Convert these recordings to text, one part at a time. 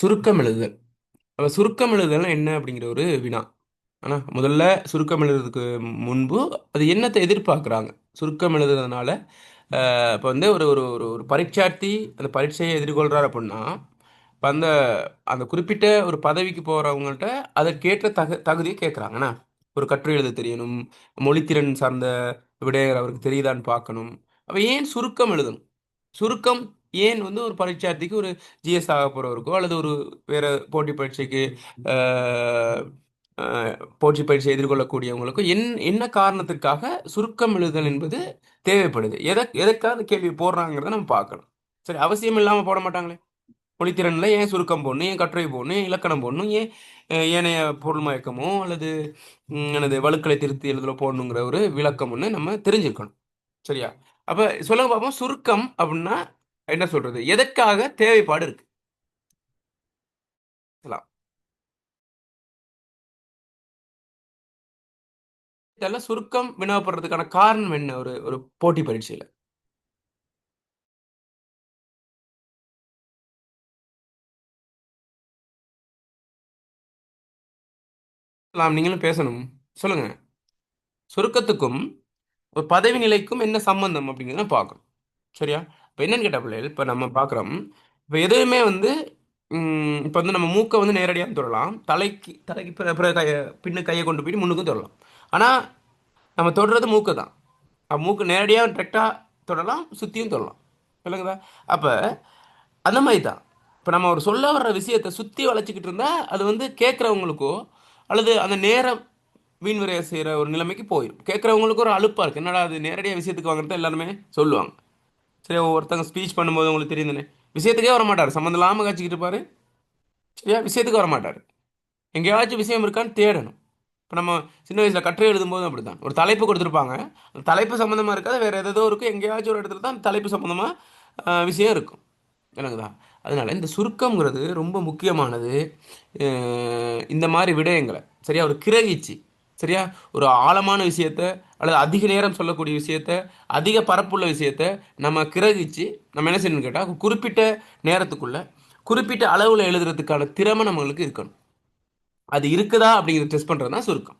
சுருக்கம் எழுதுதல். அப்ப சுருக்கம் எழுதுதல்னா என்ன அப்படிங்கிற ஒரு வினா. ஆனா முதல்ல சுருக்கம் எழுதுறதுக்கு முன்பு அது என்னத்தை எதிர்பார்க்குறாங்க. சுருக்கம் எழுதுறதுனால இப்போ வந்து ஒரு ஒரு ஒரு ஒரு பரீட்சார்த்தி அந்த பரீட்சையை எதிர்கொள்கிறார் அப்படின்னா இப்போ அந்த அந்த குறிப்பிட்ட ஒரு பதவிக்கு போகிறவங்கள்ட்ட அதற்கேற்ற தகுதியை கேட்குறாங்கண்ணா. ஒரு கட்டுரை எழுத தெரியணும், மொழித்திறன் சார்ந்த விடயங்கள் அவருக்கு தெரியுதான்னு பார்க்கணும். அப்போ ஏன் சுருக்கம் எழுதணும்? சுருக்கம் ஏன் வந்து ஒரு பரீட்சார்த்திக்கு, ஒரு ஜிஎஸ் ஆக போகிறவருக்கோ அல்லது ஒரு வேற போட்டி பரீட்சைக்கு அஹ், அஹ், போட்டி பரீட்சை எதிர்கொள்ளக்கூடியவங்களுக்கோ என்ன காரணத்திற்காக சுருக்கம் எழுதல் என்பது தேவைப்படுது? எதற்காக அந்த கேள்வி போடுறாங்கிறத நம்ம பார்க்கணும். சரி, அவசியம் இல்லாமல் போட மாட்டாங்களே. மொழித்திறனில் ஏன் சுருக்கம் போடணும், ஏன் கட்டுரை போடணும், ஏன் இலக்கணம் போடணும், ஏன் ஏனைய பொருள் மயக்கமோ அல்லது எனது வழுக்களை திருத்தி எழுதுல போடணுங்கிற ஒரு விளக்கம் ஒன்று நம்ம தெரிஞ்சுக்கணும். சரியா? அப்போ சொல்லுங்க பார்ப்போம், சுருக்கம் அப்படின்னா என்ன சொல்றது, எதற்காக தேவைப்பாடு இருக்கு? சொல்லலாம். இதெல்லாம் சுருக்கம் வினவப்படுறதுக்கான காரணம் என்ன ஒரு ஒரு போட்டி பரீட்சையில்? நீங்களும் பேசணும். சொல்லுங்க. சுருக்கத்துக்கும் ஒரு பதவி நிலைக்கும் என்ன சம்பந்தம் அப்படிங்கிறத பார்க்கணும். சரியா? இப்போ என்னன்னு கேட்ட பிள்ளைகள், இப்போ நம்ம பார்க்குறோம், இப்போ எதுவுமே வந்து இப்போ வந்து நம்ம மூக்கை வந்து நேரடியாக தொடலாம், தலைக்கு தலைக்கு பின்னு கையை கொண்டு போயிட்டு முன்னுக்கும் தொடலாம். ஆனால் நம்ம தொடுறது மூக்கு தான். மூக்கு நேரடியாக டிரெக்டாக தொடலாம், சுற்றியும் தொடலாம். இல்லைங்களா? அப்போ அந்த மாதிரி தான். இப்போ நம்ம ஒரு சொல்ல வர்ற விஷயத்தை சுற்றி வளைச்சிக்கிட்டு இருந்தால் அது வந்து கேட்குறவங்களுக்கோ அல்லது அந்த நேரம் வீண் விரைய செய்கிற ஒரு நிலைமைக்கு போயிடும். கேட்குறவங்களுக்கு ஒரு அலுப்பாக இருக்குது, என்னடா அது நேரடியாக விஷயத்துக்கு வாங்குறத எல்லாருமே சொல்லுவாங்க. சரி, ஒருத்தங்க ஸ்பீச் பண்ணும்போது உங்களுக்கு தெரியுதுன்னு விஷயத்துக்கே வர மாட்டார், சம்மந்தம் இல்லாமல் காய்ச்சிக்கிட்டு இருப்பாரு. சரியா? விஷயத்துக்கு வர மாட்டார். எங்கேயாச்சும் விஷயம் இருக்கான்னு தேடணும். இப்போ நம்ம சின்ன வயசில் கட்டுரை எழுதும்போது அப்படி தான், ஒரு தலைப்பு கொடுத்துருப்பாங்க, அந்த தலைப்பு சம்மந்தமாக இருக்காது, வேறு ஏதோ இருக்கும், எங்கேயாச்சும் ஒரு இடத்துல தான் தலைப்பு சம்மந்தமாக விஷயம் இருக்கும். எனக்குதா. அதனால இந்த சுருக்கம்ங்கிறது ரொம்ப முக்கியமானது. இந்த மாதிரி விடயங்களை சரியா ஒரு கிரகிச்சு, சரியா ஒரு ஆழமான விஷயத்த அல்லது அதிக நேரம் சொல்லக்கூடிய விஷயத்த, அதிக பரப்புள்ள விஷயத்த நம்ம கிரகிச்சு நம்ம என்ன செய்யணும்னு கேட்டால் குறிப்பிட்ட நேரத்துக்குள்ள குறிப்பிட்ட அளவில் எழுதுறதுக்கான திறமை நம்மளுக்கு இருக்கணும். அது இருக்குதா அப்படிங்கிறத டெஸ்ட் பண்ணுறது தான் சுருக்கம்.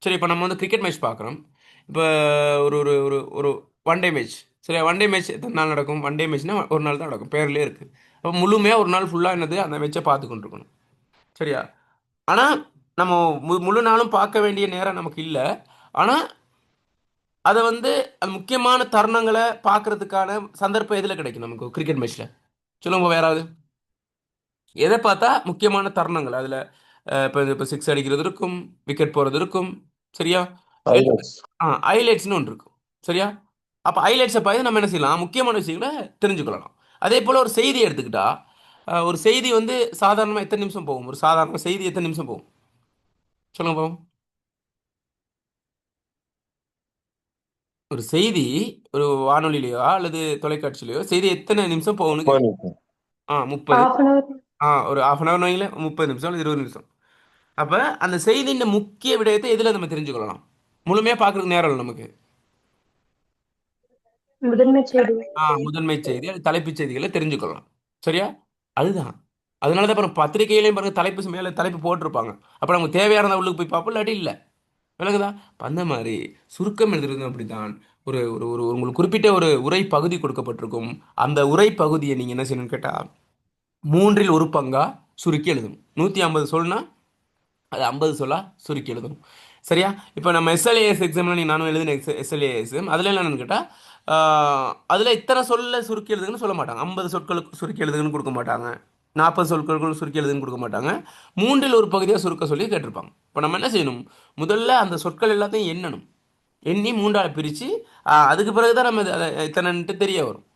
சரி, இப்போ நம்ம வந்து கிரிக்கெட் மேட்ச் பார்க்குறோம். இப்போ ஒரு ஒரு ஒரு ஒரு ஒன் டே மேட்ச். சரியா? ஒன் டே மேட்ச் எத்தனை நாள் நடக்கும்? ஒன் டே மேட்ச்னா ஒரு நாள் தான் நடக்கும், பேர்லேயே இருக்குது. அப்போ முழுமையாக ஒரு நாள் ஃபுல்லாக என்னது அந்த மேட்சை பார்த்து கொண்டு இருக்கணும். சரியா? ஆனால் நம்ம முழு நாளும் பார்க்க வேண்டிய நேரம் நமக்கு இல்லை. ஆனால் அதை வந்து அந்த முக்கியமான தருணங்களை பார்க்கறதுக்கான சந்தர்ப்பம் எதில் கிடைக்கும் நமக்கு கிரிக்கெட் மேட்ச்சில்? சொல்லுங்க வேறாவது. எதை பார்த்தா முக்கியமான தருணங்கள் அதில்? இப்போ சிக்ஸ் அடிக்கிறது இருக்கும், விக்கெட் போகிறது இருக்கும். சரியா? ஹைலைட்ஸ். ஹைலைட்ஸ்னு ஒன்று இருக்கும். சரியா? அப்போ ஹைலைட்ஸை பார்த்து நம்ம என்ன செய்யலாம், முக்கியமான விஷயங்களை தெரிஞ்சுக்கொள்ளலாம். அதே போல் ஒரு செய்தி எடுத்துக்கிட்டா, ஒரு செய்தி வந்து சாதாரணமாக எத்தனை நிமிஷம் போகும்? ஒரு சாதாரண செய்தி எத்தனை நிமிஷம் போகும்? சொல்லுங்க போகும். ஒரு செய்தி ஒரு வானொலியிலையோ அல்லது தொலைக்காட்சியிலையோ செய்தி எத்தனை நிமிஷம் போகணும்னு கேட்கும். பண்ணிருக்கேன். 30. Half an hour. ஒரு ஹாஃப் அன் ஹவர் வைங்களேன், 30 நிமிஷம் அல்லது 20 நிமிஷம். அப்போ அந்த செய்தியின் முக்கிய விடயத்தை எதில் நம்ம தெரிஞ்சுக்கொள்ளலாம்? முழுமையாக பார்க்குறதுக்கு நேரம் இல்லை நமக்கு. முதன்மை செய்தி. முதன்மை செய்தி அது தலைப்புச் செய்திகளை தெரிஞ்சுக்கொள்ளலாம். சரியா? அதுதான். அதனால தான் அப்புறம் பத்திரிகையிலையும் பாருங்க, தலைப்பு மேலே தலைப்பு போட்டிருப்பாங்க. அப்போ நமக்கு தேவையானதை உள்ளுக்கு போய் பார்ப்போம், இல்லாட்டி இல்லை. விளங்குதா? அப்ப அந்த மாதிரி சுருக்கம் எழுதுறது அப்படித்தான். ஒரு ஒரு ஒரு உங்களுக்கு குறிப்பிட்ட ஒரு உரை பகுதி கொடுக்கப்பட்டிருக்கும். அந்த உரை பகுதியை நீங்கள் என்ன செய்யணும்னு கேட்டால் மூன்றில் ஒரு பங்கா சுருக்கி எழுதணும். 150 சொல்னா அது 50 சொல்லா சுருக்கி எழுதணும். சரியா? இப்போ நம்ம எஸ்எல்ஏஎஸ் எக்ஸாமில் நீங்கள் நானும் எழுதின எஸ்எல்ஏஎஸ் அதில் என்னென்னு கேட்டால் அதில் இத்தனை சொல்ல சுருக்கி எழுதுங்கன்னு சொல்ல மாட்டாங்க. 50 சொற்களுக்கு சுருக்கி எழுதுங்கன்னு கொடுக்க மாட்டாங்க. 40 சொற்களுக்கு சுருக்கி எழுதுன்னு கொடுக்க மாட்டாங்க. மூன்றில் ஒரு பகுதியாக சுருக்க சொல்லி கேட்டிருப்பாங்க. இப்போ நம்ம என்ன செய்யணும், முதல்ல அந்த சொற்கள் எல்லாத்தையும் எண்ணணும். எண்ணி மூன்றாக பிரித்து அதுக்கு பிறகு தான் நம்ம அதை இத்தனைன்ட்டு தெரிய வரும்.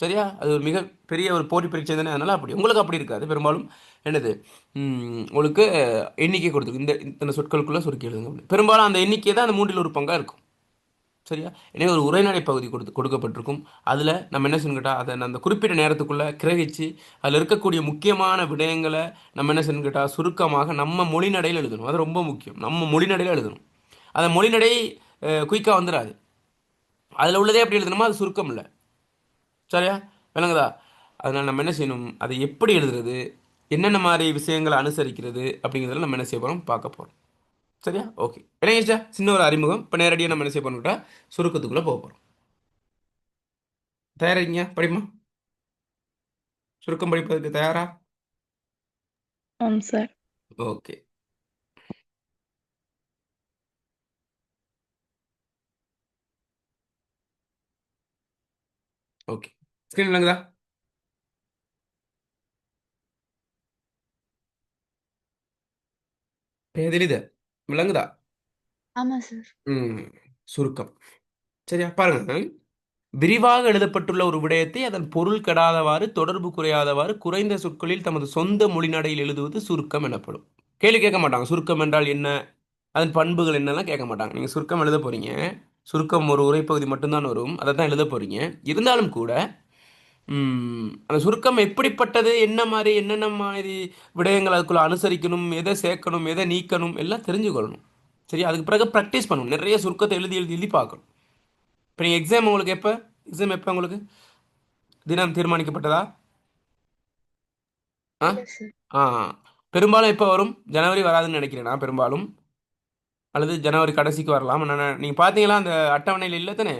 சரியா? அது ஒரு மிக பெரிய ஒரு போட்டி பரீட்சை தானே. அதனால் அப்படி உங்களுக்கு அப்படி இருக்காது பெரும்பாலும். என்னது, உங்களுக்கு எண்ணிக்கை கொடுத்துருக்கு, இந்த இத்தனை சொற்களுக்குள்ளே சுருக்கி எழுதுங்க அப்படின்னு. பெரும்பாலும் அந்த எண்ணிக்கை தான் அந்த மூன்றில் ஒரு பங்காக இருக்கும். சரியா? எனவே ஒரு உரைநடை பகுதி கொடுக்கப்பட்டிருக்கும். அதில் நம்ம என்ன செய்யணும் கேட்டால் அதை அந்த குறிப்பிட்ட நேரத்துக்குள்ளே கிரகிச்சு அதில் இருக்கக்கூடிய முக்கியமான விடயங்களை நம்ம என்ன செய்யணும் கேட்டால் சுருக்கமாக நம்ம மொழிநடையில் எழுதணும். அது ரொம்ப முக்கியம். நம்ம மொழிநடையில் எழுதணும். அந்த மொழிநடை குயிக்காக வந்துடாது. அதில் உள்ளதே எப்படி எழுதணுமோ அது சுருக்கம் இல்லை. சரியா? விளங்குதா? அதனால் நம்ம என்ன செய்யணும், அதை எப்படி எழுதுறது, என்னென்ன மாதிரி விஷயங்களை அனுசரிக்கிறது அப்படிங்கிறதுல நம்ம என்ன செய்ய போகிறோம் பார்க்க போகிறோம். சரியா? ஓகே. விளங்கிடுச்சா? சின்ன ஒரு அறிமுகம். இப்போ நேரடியாக நம்ம என்ன செய்ய போறோம்னா சுருக்கத்துக்குள்ளே போக போகிறோம். தயாரிங்க படிமா. சுருக்கம் படிப்பதற்கு தயாரா? ஆம் சார். ஓகே. ஓகே. ஸ்க்ரீன் விளங்குதா? தெரியுது? விளங்குதா? ஆமா சார். ம். சுருக்கம். சரியா? பாருங்க. விரிவாக எழுதப்பட்டுள்ள ஒரு விடயத்தை அதன் பொருள் கெடாதவாறு தொடர்பு குறையாதவாறு குறைந்த சொற்களில் தமது சொந்த மொழிநடையில் எழுதுவது சுருக்கம் எனப்படும். கேள்வி கேட்க மாட்டாங்க. சுருக்கம் என்றால் என்ன, அதன் பண்புகள் என்னெல்லாம் கேட்க மாட்டாங்க. நீங்கள் சுருக்கம் எழுத போறீங்க. சுருக்கம் ஒரு உரைப்பகுதி மட்டும்தான் வரும். அதை தான் எழுத போறீங்க. இருந்தாலும் கூட அந்த சுருக்கம் எப்படிப்பட்டது, என்ன மாதிரி, என்னென்ன மாதிரி விடயங்கள் அதுக்குள்ள அனுசரிக்கணும், எதை சேர்க்கணும், எதை நீக்கணும் எல்லாம் தெரிஞ்சுக்கொள்ளணும். சரி, அதுக்கு பிறகு ப்ராக்டிஸ் பண்ணணும். நிறைய சுருக்கத்தை எழுதி எழுதி எழுதி பார்க்கணும். இப்போ நீங்கள் எக்ஸாம் உங்களுக்கு எப்போ, எக்ஸாம் எப்போ உங்களுக்கு தினம் தீர்மானிக்கப்பட்டதா? ஆ இல்ல சார். ஆ பெரும்பாலும் எப்போ வரும்? ஜனவரி வராதுன்னு நினைக்கிறேன் நான் பெரும்பாலும், அல்லது ஜனவரி கடைசிக்கு வரலாம். நீங்கள் பார்த்தீங்களா அந்த அட்டவணையில் இல்லை தானே?